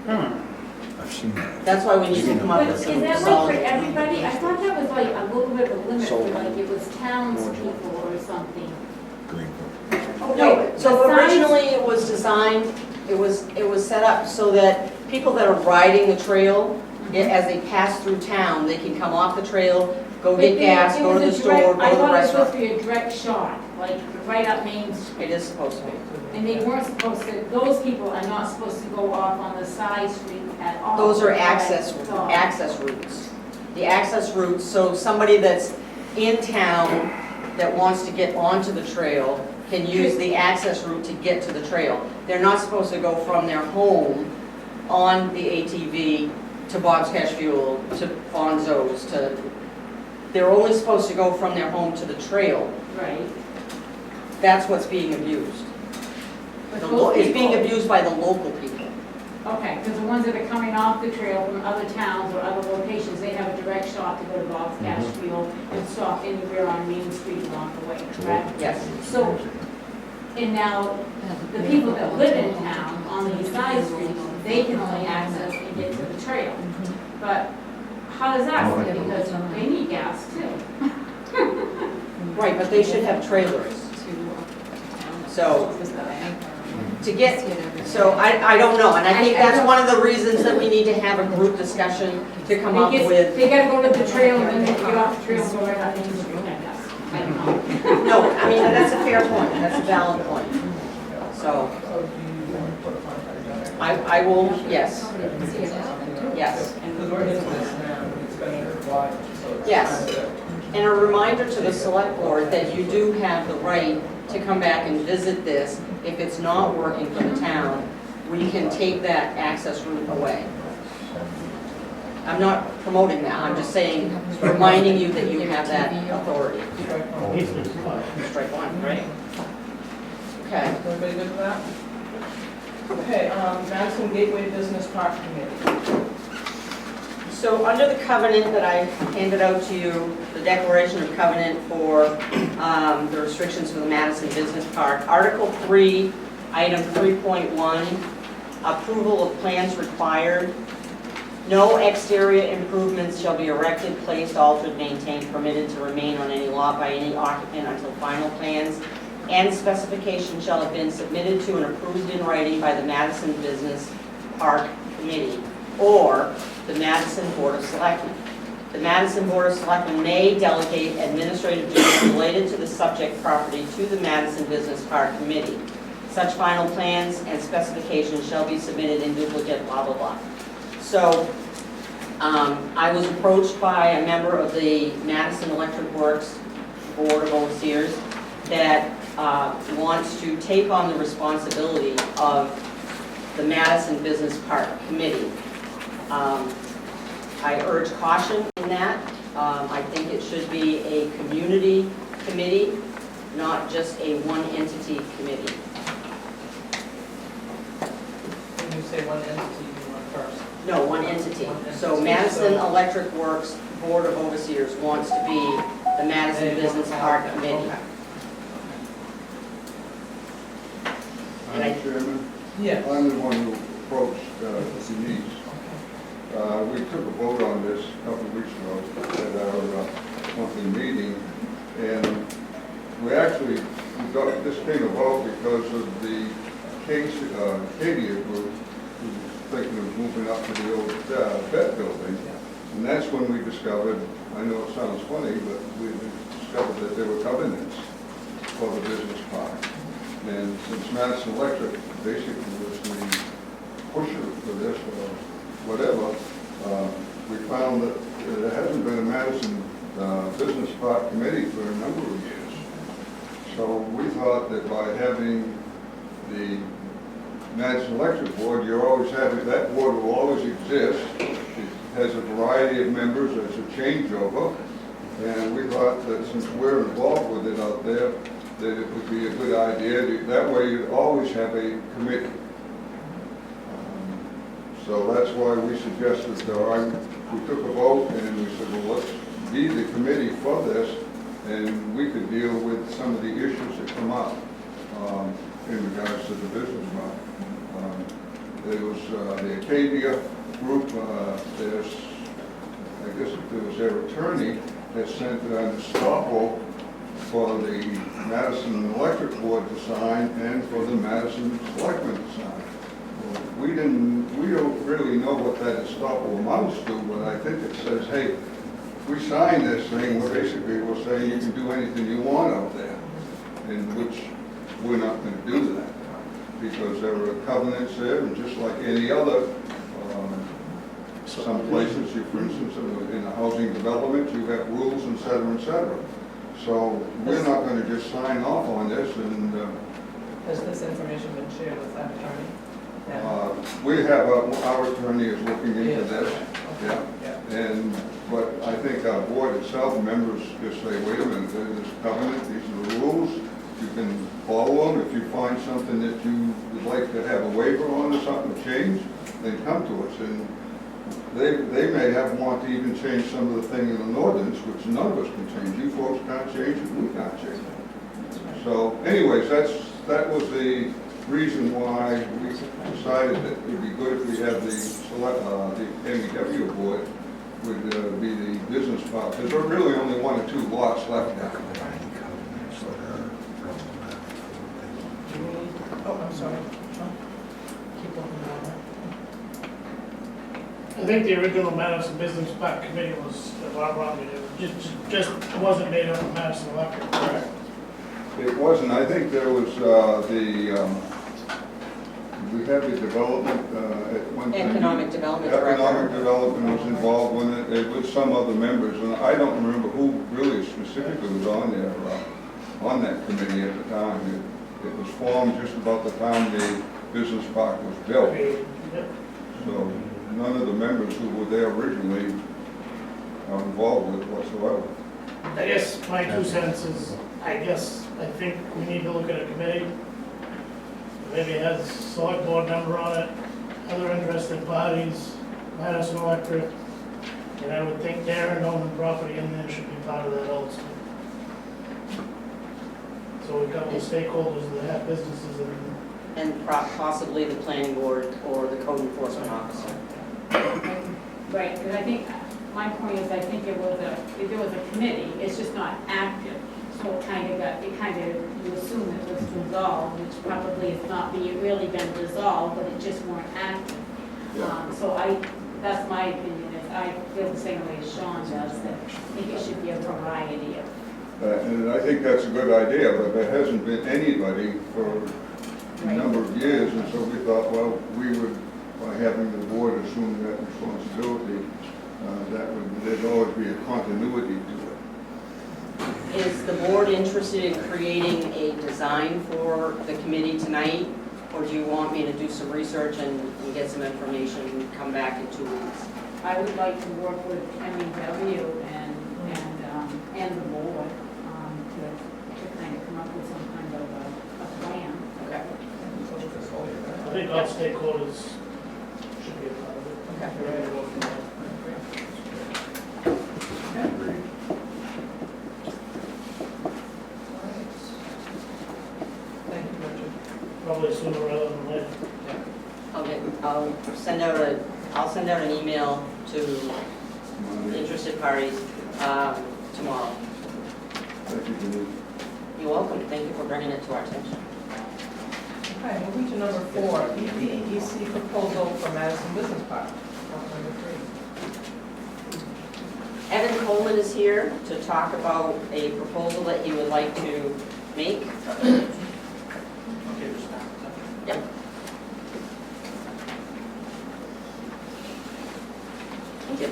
I've seen that. That's why we need to come up But with is some that like solid. for everybody? I thought that was like a little bit of a limit for like it was townspeople or something. Oh, No, wait, so besides- originally it was designed, it was set up so that people that are riding the trail, as they pass through town, they can come off the trail, go but get there- gas, it go to was the a direct- store, go to the I thought it was restaurant. supposed to be a direct shot, like right up Main Street. It is supposed to be. And they weren't supposed to, those people are not supposed to go off on the side street at all. Those are That's access routes. The access routes, so somebody that's in town that wants to get onto the trail can use the access route to get to the trail. They're not supposed to go from their home on the ATV to Bob's Cash Fuel, to Fonzo's, they're only supposed to go from their home to the trail. Right. That's what's being abused. But those It's being people- abused by the local people. Okay, because the ones that are coming off the trail from other towns or other locations, they have a direct shot to go to Bob's Cash Fuel and stop anywhere on Main Street along the way, correct? Yes. So, and now, the people that live in town on these side streets, they can only access and get to the trail. But how does that work? Because they need gas too. Right, but they should have trailers. So, to get, so I don't know, and I think that's one of the reasons that we need to have a group discussion to come up with. They gotta go to the trail and then they get off the trail and go right up Main Street, I guess. I don't know. No, I mean, that's a fair point, that's a valid point. So, So do you want to put a contract on it? I will, yes, yes. Because we're into this now, it's been a while, so it's Yes. kind of- And a reminder to the select board that you do have the right to come back and visit this. If it's not working for the town, we can take that access route away. I'm not promoting that, I'm just saying, reminding you that you have that authority. Strike one, right? Okay. Everybody good with that? Okay, Madison Gateway Business Park Committee. So under the covenant that I handed out to you, the declaration of covenant for the restrictions for the Madison Business Park, Article 3, Item 3.1, approval of plans required. No exterior improvements shall be erected, placed, altered, maintained, permitted to remain on any lot by any occupant until final plans and specifications shall have been submitted to and approved in writing by the Madison Business Park Committee or the Madison Board of Selectmen. The Madison Board of Selectmen may delegate administrative duties related to the subject property to the Madison Business Park Committee. Such final plans and specifications shall be submitted in duplicate, blah, blah, blah. So, I was approached by a member of the Madison Electric Works Board of Overseers that wants to take on the responsibility of the Madison Business Park Committee. I urge caution in that. I think it should be a community committee, not just a one-entity committee. When you say one entity, you want first. No, one entity. One entity. So Madison Electric Works Board of Overseers wants to be the Madison Business Park Committee. Okay. And I- Madam Chairman, Yeah. I'm the one who approached Denise. We took a vote on this a couple of weeks ago at our monthly meeting, and we actually got, this came about because of the Cadia group, who was thinking of moving up to the old vet building, and that's when we discovered, I know it sounds funny, but we discovered that there were covenants for the business park. And since Madison Electric basically was the pusher for this or whatever, we found that there hasn't been a Madison Business Park Committee for a number of years. So we thought that by having the Madison Electric Board, you're always having, that board will always exist. It has a variety of members, there's a changeover. And we thought that since we're involved with it out there, that it would be a good idea. That way you'd always have a committee. So that's why we suggested, we took a vote and we said, well, let's be the committee for this, and we could deal with some of the issues that come up in regards to the business park. There was the Acadia group, there's, I guess there was their attorney that sent an estoppel for the Madison Electric Board to sign and for the Madison Selectmen to sign. Well, we don't really know what that estoppel amounts to, but I think it says, hey, if we sign this thing, we're basically, we're saying you can do anything you want out there, in which we're not going to do that, because there are covenants there, and just like any other, some places, for instance, in a housing development, you have rules, et cetera, et cetera. So we're not going to just sign off on this, and Has this information been shared with that attorney? we have, our attorney is looking into this, Okay. yeah. And, but I think our board itself, members just say, wait a minute, there's this covenant, these are the rules, you can follow them. If you find something that you would like to have a waiver on or something change, then come to us. And they may want to even change some of the thing in the ordinance, which none of us can change. You folks can't change it, we can't change it. So anyways, that was the reason why we decided that it would be good if we had the MEW board would be the business park. Because there are really only 1 or 2 lots left down there. Oh, I'm sorry. Keep looking on that. I think the original Madison Business Park Committee was, if I'm wrong, it just wasn't made up of Madison Electric, correct? It wasn't. I think there was we had the development at one time. Economic development director. Economic development was involved with it with some other members, and I don't remember who really specifically was on there, on that committee at the time. It was formed just about the time the business park was built. Yep. So none of the members who were there originally are involved with it whatsoever. I guess my 2 cents is, I think we need to look at a committee. Maybe it has a select board member on it, other interested parties, Madison Electric, and I would think Darren owning property in there should be part of that also. So we've got the stakeholders that have businesses in there. And possibly the planning board or the code enforcement officer. Right, because I think, my point is, I think if there was a committee, it's just not active. So you assume it was dissolved, which probably is not really been dissolved, but it just weren't active. That's my opinion, is I feel the same way as Sean does, that I think it should be a variety of. And I think that's a good idea, but there hasn't been anybody for a number of years, and so we thought, well, we would, by having the board assume that responsibility, there'd always be a continuity to it. Is the board interested in creating a design for the committee tonight? Or do you want me to do some research and get some information and come back in 2 weeks? I would like to work with MEW and the board to kind of come up with some kind of a plan. Okay. I think all stakeholders should be a part of it. Okay. We're ready to go from there. Thank you, Richard. Probably sooner rather than later. I'll send out an email to the interested parties tomorrow. Thank you, Denise. You're welcome. Thank you for bringing it to our attention. Okay, moving to number 4, EPEC proposal for Madison Business Park. Number 3. Evan Coleman is here to talk about a proposal that he would like to make. Yep. Thank you.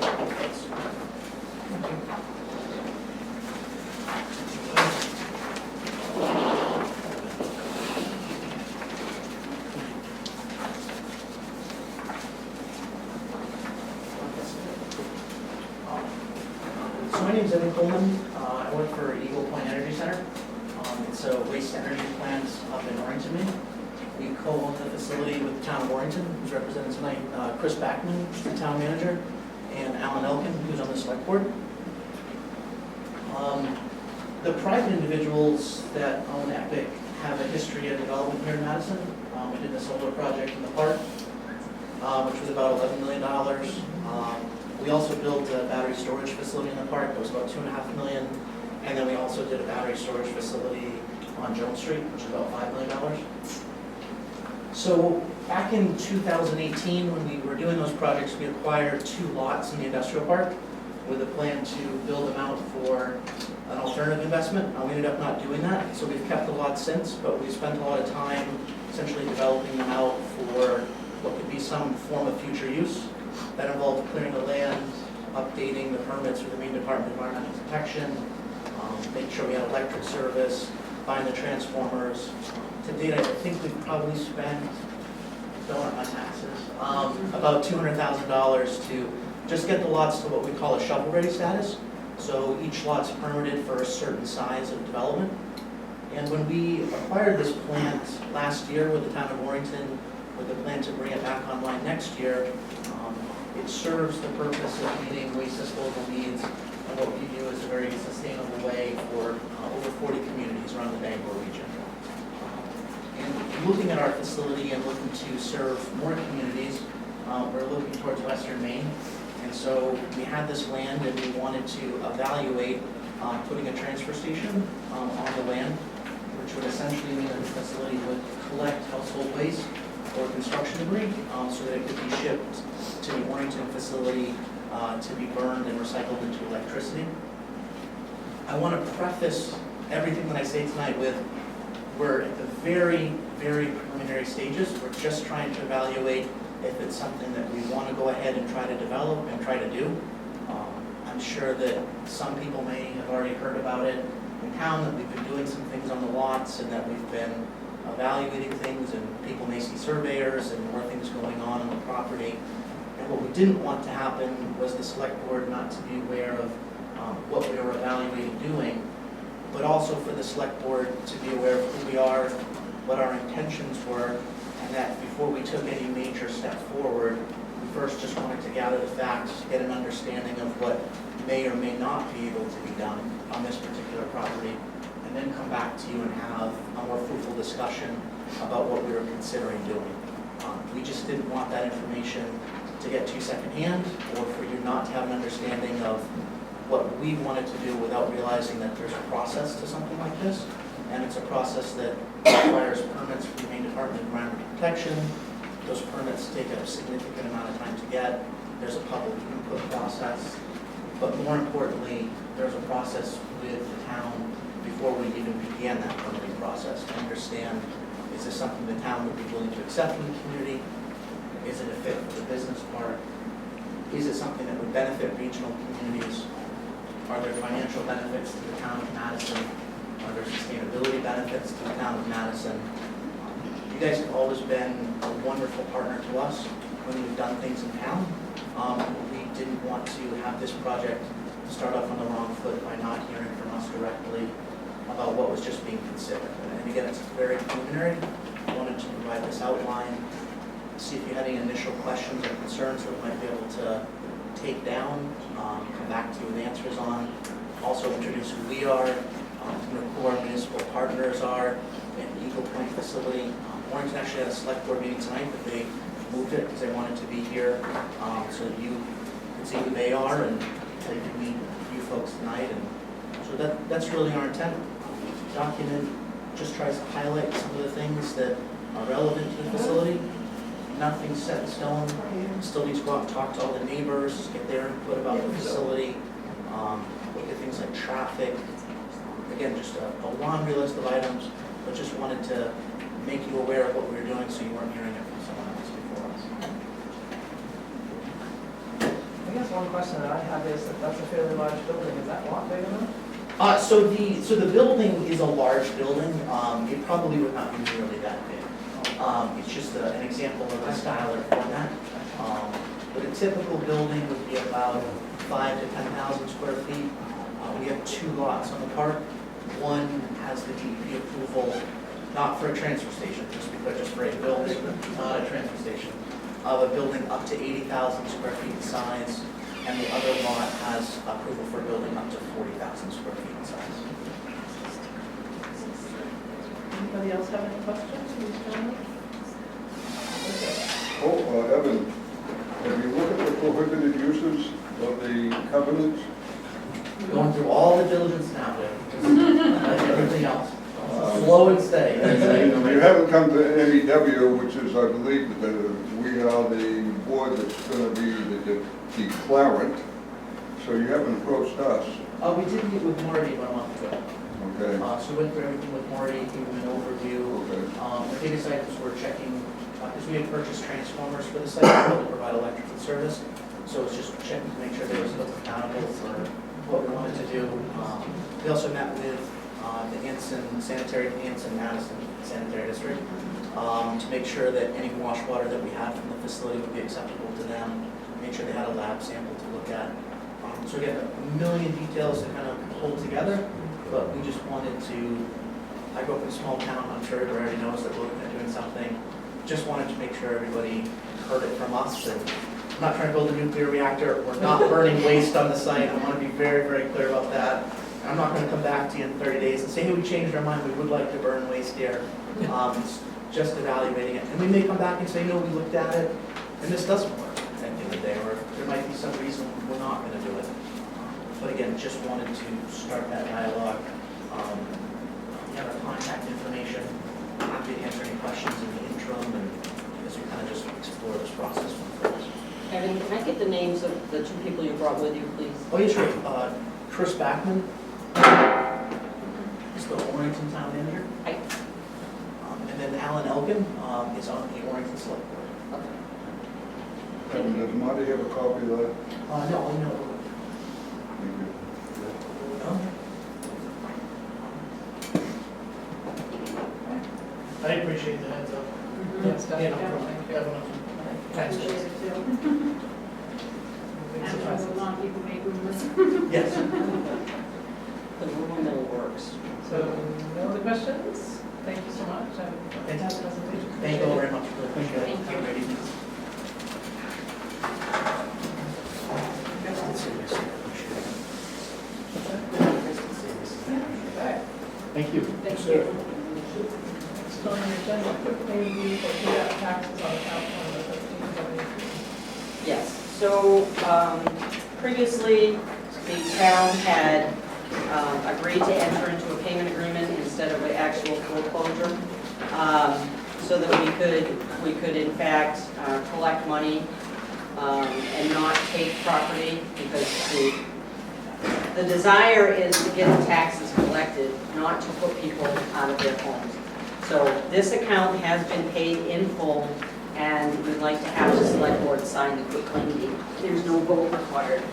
So my name is Evan Coleman. I work for Eagle Point Energy Center. It's a waste energy plant up in Orrington, Maine. We co-own the facility with the town of Orrington, who's represented tonight. Chris Backman, the town manager, and Alan Elkin, who's on the select board. The private individuals that own Epic have a history of development here in Madison. We did the solar project in the park. which was about $11 million. We also built a battery storage facility in the park that was about $2.5 million. And then we also did a battery storage facility on Jones Street, which is about $5 million. So back in 2018, when we were doing those projects, we acquired 2 lots in the industrial park with a plan to build them out for an alternative investment. We ended up not doing that, so we've kept the lots since, but we spent a lot of time essentially developing them out for what could be some form of future use. That involved clearing the land, updating the permits for the Maine Department of Environmental Protection, making sure we had electric service, buying the transformers. To date, I think we've probably spent, don't want my taxes, about $200,000 to just get the lots to what we call a shovel-ready status. So each lot's permitted for a certain size of development. And when we acquired this plant last year with the town of Warrington, with the plan to bring it back online next year, it serves the purpose of meeting waste disposal needs and what we view as a very sustainable way for over 40 communities around the Bangor region. And looking at our facility and looking to serve more communities, we're looking towards Western Maine. And so we had this land and we wanted to evaluate putting a transfer station on the land, which would essentially mean that the facility would collect household waste or construction debris so that it could be shipped to the Warrington facility to be burned and recycled into electricity. I want to preface everything that I say tonight with we're at the very, very preliminary stages. We're just trying to evaluate if it's something that we want to go ahead and try to develop and try to do. I'm sure that some people may have already heard about it in town, that we've been doing some things on the lots and that we've been evaluating things, and people may see surveyors and more things going on the property. And what we didn't want to happen was the select board not to be aware of what we were evaluating doing, but also for the select board to be aware of who we are, what our intentions were, and that before we took any major step forward, we first just wanted to gather the facts, get an understanding of what may or may not be able to be done on this particular property, and then come back to you and have a more fruitful discussion about what we were considering doing. We just didn't want that information to get too secondhand, or for you not to have an understanding of what we wanted to do without realizing that there's a process to something like this. And it's a process that requires permits from the Maine Department of Environmental Protection. Those permits take a significant amount of time to get. There's a public input process. But more importantly, there's a process with the town before we even began that permitting process to understand, is this something the town would be willing to accept in the community? Is it a fit for the business park? Is it something that would benefit regional communities? Are there financial benefits to the town of Madison? Are there sustainability benefits to the town of Madison? You guys have always been a wonderful partner to us when we've done things in town. We didn't want to have this project start off on the wrong foot by not hearing from us directly about what was just being considered. And again, it's very preliminary. I wanted to provide this outline, see if you had any initial questions or concerns that we might be able to take down, come back to you with answers on. Also introduce who we are, who our municipal partners are, and the Eagle Point facility. Warrington actually had a select board meeting tonight, but they moved it because they wanted to be here so that you could see who they are and they could meet you folks tonight. And so that's really our intent. The document just tries to highlight some of the things that are relevant to the facility. Nothing's set in stone. Still need to go out and talk to all the neighbors, get their input about the facility, look at things like traffic. Again, just a laundry list of items, but just wanted to make you aware of what we were doing so you weren't hearing it from someone else before us. I guess one question that I have is that that's a fairly large building. Is that lot big enough? So the building is a large building. It probably would not be nearly that big. It's just an example of a style or format. But a typical building would be about 5,000 to 10,000 square feet. We have 2 lots on the park. One has the DEP approval, not for a transfer station, just for a building, not a transfer station, of a building up to 80,000 square feet in size, and the other lot has approval for a building up to 40,000 square feet in size. Anybody else have any questions? Please join me. Okay. Evan, have you looked at the prohibited uses of the covenants? Going through all the diligence now, like everything else. Slow and steady. You haven't come to MEW, which is, I believe, we are the board that's going to be the declarant, so you haven't approached us, We did meet with Marty about a month ago. okay? So we went through everything with Marty, gave him an overview. Okay. The biggest items we're checking, because we had purchased transformers for the site to provide electrical service. So it's just checking to make sure they were still accountable for what we wanted to do. We also met with the Madison Sanitary District to make sure that any wash water that we had from the facility would be acceptable to them. Make sure they had a lab sample to look at. So again, a million details to kind of hold together, but we just wanted to, I grew up in a small town, I'm sure everybody already knows that we're looking at doing something. Just wanted to make sure everybody heard it from us. And I'm not trying to build a nuclear reactor, we're not burning waste on the site, I want to be very, very clear about that. And I'm not going to come back to you in 30 days and say, hey, we changed our mind, we would like to burn waste here. It's just evaluating it. And we may come back and say, no, we looked at it, and this doesn't work at the end of the day, or there might be some reason we're not going to do it. But again, just wanted to start that dialogue. We have our contact information. I'm happy to answer any questions in the interim, and as we kind of just explore this process one first. Evan, can I get the names of the two people you brought with you, please? Oh, yeah, sure. Chris Backman is the Orrington Town Manager. Hi. And then Alan Elgin is on the Orrington Select Board. Okay. Evan, does Marty have a copy of that? No, I know. Thank you. I appreciate the heads up. Yes, Yeah, no definitely. problem. Yeah, Thanks, Appreciate Chris. it too. And I will not people make rumors. Yes. The Google Mill works. So, no other questions? Thank you so much. Have a Fantastic. presentation. Thank you all very much. Really appreciate it. Thank you. Have a great evening. Okay. Thank you. Thank you. Next on the agenda, quick maybe for pay out taxes on account number 1373. Yes, so previously, the town had agreed to enter into a payment agreement instead of an actual foreclosure, so that we could in fact collect money and not take property, because the desire is to get the taxes collected, not to put people out of their homes. So this account has been paid in full, and we'd like to have the select board sign the quitclaim deed. There's no vote required.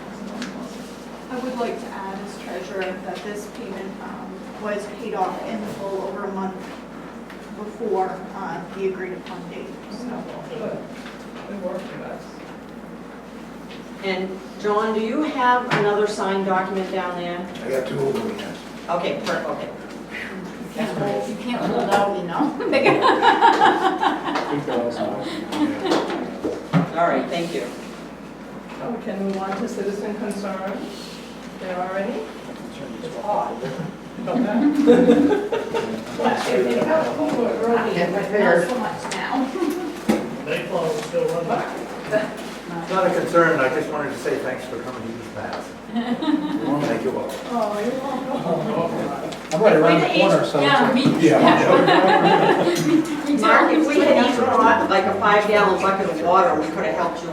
I would like to add as treasurer that this payment was paid off in full over a month before the agreed upon date, so. Good. Good work, you guys. And John, do you have another signed document down there? I got two of them here. Okay, okay. You can't hold out, you know? All right, thank you. Now we can move on to citizen concerns. There are any? It's hot. Okay. Get prepared. Not so much now. Mayflower is still running. It's not a concern, I just wanted to say thanks for coming to East Mass. Thank you all. Oh, you're welcome. I'm right around the corner, so. Yeah, me. Me too. Mark, if we had each brought like a 5-gallon bucket of water, we could have helped you.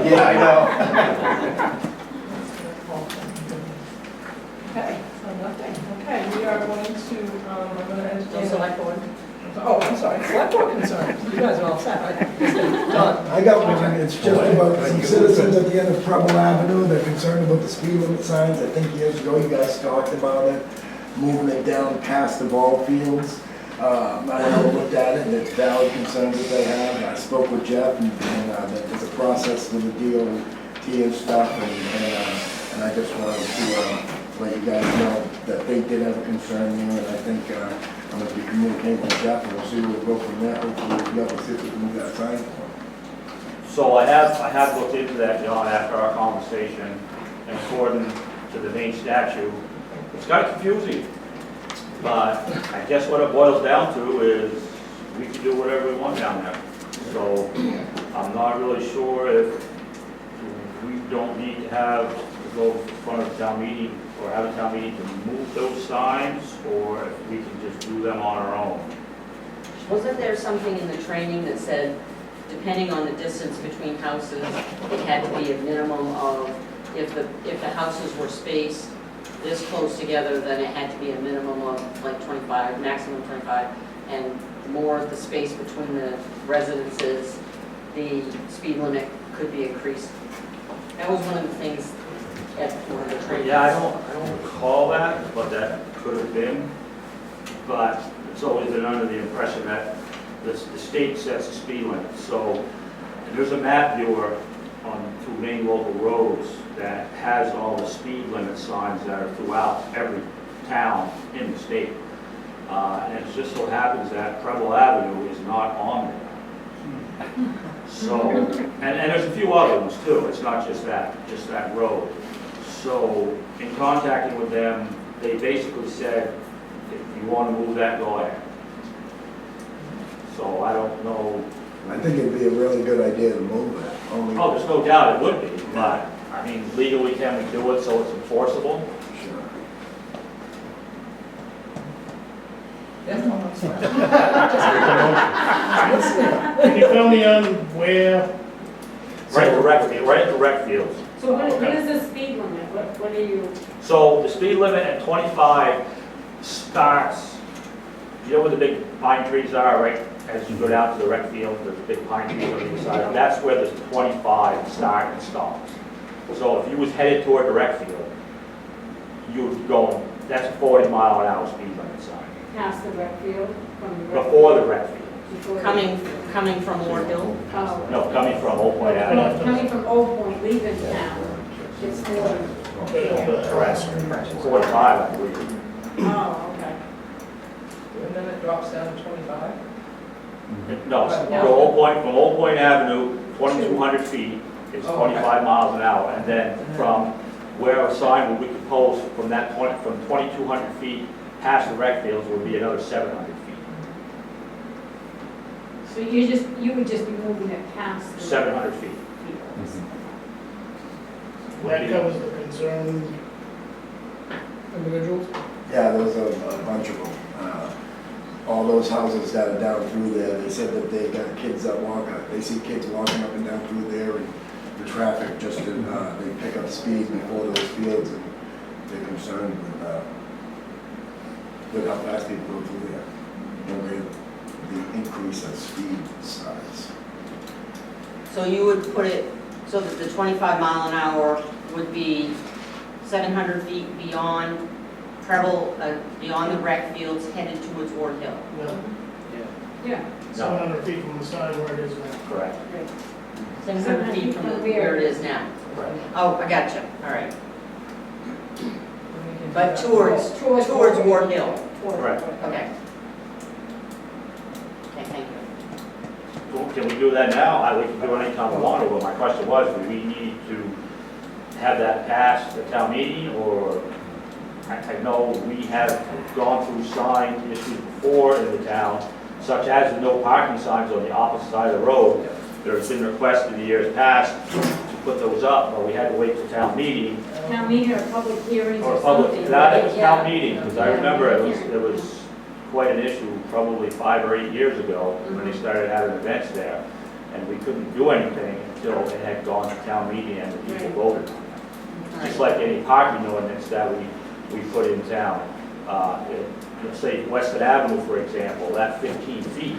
Yeah, I know. Okay, so nothing. Okay, we are going to, I'm going to entertain. No select board. Oh, I'm sorry, select board concerns. You guys are all set, right? Done. I got one, it's just about some citizens at the end of Preble Avenue, they're concerned about the speed limit signs. I think years ago you guys talked about it, moving it down past the ball fields. I haven't looked at it, and it's valid concerns that they have. I spoke with Jeff, and there's a process with the DOT and stuff, and I just wanted to let you guys know that they did have a concern there, and I think I'm going to be communicating with Jeff, and we'll see where we'll go from there. Hopefully we'll be able to see if we can move that sign. So I have looked into that, John, after our conversation, and according to the main statute, it's kind of confusing. But I guess what it boils down to is we can do whatever we want down there. So I'm not really sure if we don't need to have, to go in front of the town meeting, or have a town meeting to move those signs, or if we can just do them on our own. Wasn't there something in the training that said, depending on the distance between houses, it had to be a minimum of, if the houses were spaced this close together, then it had to be a minimum of like 25, maximum 25, and the more the space between the residences, the speed limit could be increased. That was one of the things at one of the trainings. Yeah, I don't recall that, but that could have been. But it's always been under the impression that the state sets the speed limit. So there's a map viewer on through main local roads that has all the speed limit signs that are throughout every town in the state. And it just so happens that Preble Avenue is not on there. So, and there's a few other ones too. It's not just that road. So in contacting with them, they basically said, if you want to move that, go ahead. So I don't know. I think it'd be a really good idea to move it. Only, Oh, there's no doubt it would be, but, I mean, legally, can we do it so it's enforceable? sure. Yes, no, that's fine. Can you fill me on where? Right at the rec fields. So what is the speed limit? What are you, So the speed limit at 25 starts, you know where the big pine trees are, right? As you go down to the rec field, there's big pine trees on either side. That's where the 25 start and stops. So if you was headed toward the rec field, you would go, that's a 40-mile-an-hour speed limit sign. past the rec field from the rec? Before the rec field. Before the- Coming from Ward Hill? Oh. No, coming from Old Point No, Avenue. coming from Old Point, leaving town, it's more, Correct. 45, I believe. oh, okay. And then it drops down to 25? No, so Old Point, from Old Point Avenue, 2,200 feet, is Oh, okay. 25 miles an hour. And then from where a sign would be proposed from that point, from 2,200 feet past the rec fields would be another 700 feet. So you would just be moving it past the. 700 feet. That covers the concerned individuals? Yeah, there's a bunch of them. All those houses that are down through there, they said that they got kids that walk, they see kids walking up and down through there, and the traffic just, they pick up speed before those fields, and they're concerned with how fast people go through there, and where the increase of speed starts. So you would put it so that the 25 mile an hour would be 700 feet beyond Preble, beyond the rec fields, headed towards Ward Hill. No, Yeah. 700 feet from the side where it is now. Correct. 700 feet from where it is now. Correct. Oh, I gotcha, all right. And we can do But that. towards Ward Hill. Correct. Okay. Okay, thank you. Well, can we do that now? We can do it anytime we want to, but my question was, do we need to have that passed at town meeting, or I know we have gone through sign issues before in the town, such as the no parking signs on the opposite side of the road. There's been requests in the years past to put those up, but we had to wait till town meeting. Town meeting or public hearings Or or public, something. that was Yeah. town meeting, because I remember it was quite an issue probably 5 or 8 years ago when they started having events there. And we couldn't do anything until it had gone to town meeting and the people voted on it. Just like any parking ordinance that we put in town. Let's say Weston Avenue, for example, that 15 feet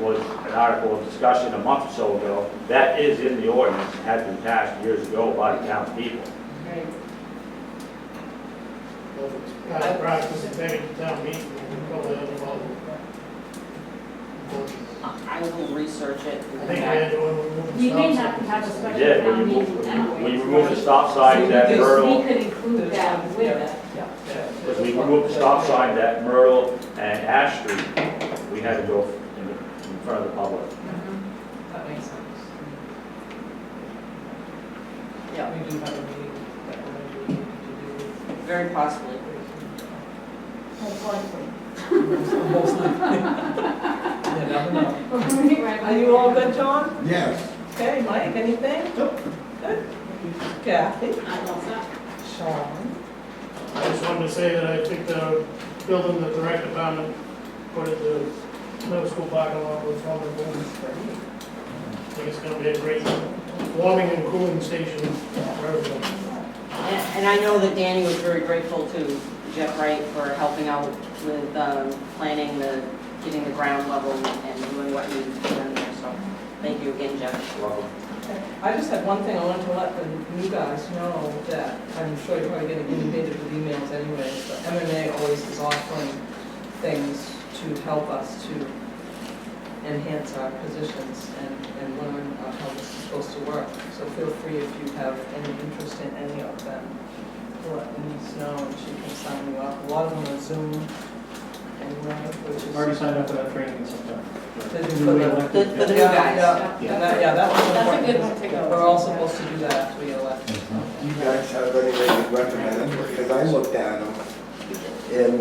was an article of discussion a month or so ago. That is in the ordinance, had been passed years ago by the townspeople. Right. Well, if it's not practice, and take it to town meeting, we probably have a problem. I will research it. I think we had to remove the You may stop have to have a We special did, town we meeting anyway. removed the stop signs at So you Myrtle. We could include that with it. Yeah. Because we removed the stop signs at Myrtle and Ash Street, we had to go in front of the public. That makes sense. Yeah, We do have a meeting that we're going to need to do. very possibly. Most likely. Most likely. You never know. Right. Are you all good, John? Yes. Okay, Mike, anything? Nope. Good. Kathy? I'm all set. Sean? I just wanted to say that I think the building that the rec department put at the middle school parking lot was wonderful. I think it's gonna be a great warming and cooling station for everyone. And I know that Danny was very grateful to Jeff Wright for helping out with planning getting the ground level and doing what needed to be done there, so thank you again, Jeff. Okay. I just had one thing I wanted to let the new guys know that I'm sure you're probably getting inundated with emails anyway, but MMA always is offering things to help us to enhance our positions and learn how this is supposed to work. So feel free if you have any interest in any of them, to let Denise know and she can sign you up. A lot of them are Zoom anyway, which is. Already signed up for that training in September. Did you Newly put elected. For the new Yeah, guys. yeah, that was That's a important. good one to go. We're all supposed to do that after we get elected. Do you guys have anything to recommend? Because I looked at them and,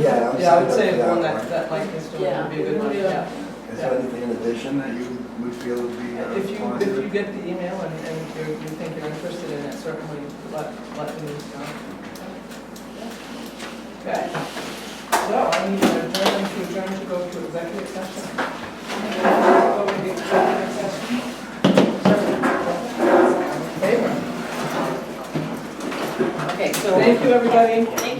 yeah, I'm Yeah, I would signed say up one for that that Mike is doing Yeah. would be a good one, yeah. Is there anything in addition that you would feel would be If you positive? get the email and you think you're interested in it, certainly let Denise know. Okay. So I need to adjourn to go to executive session. Go to the executive session. Favor. Okay, so Thank you, everybody. thank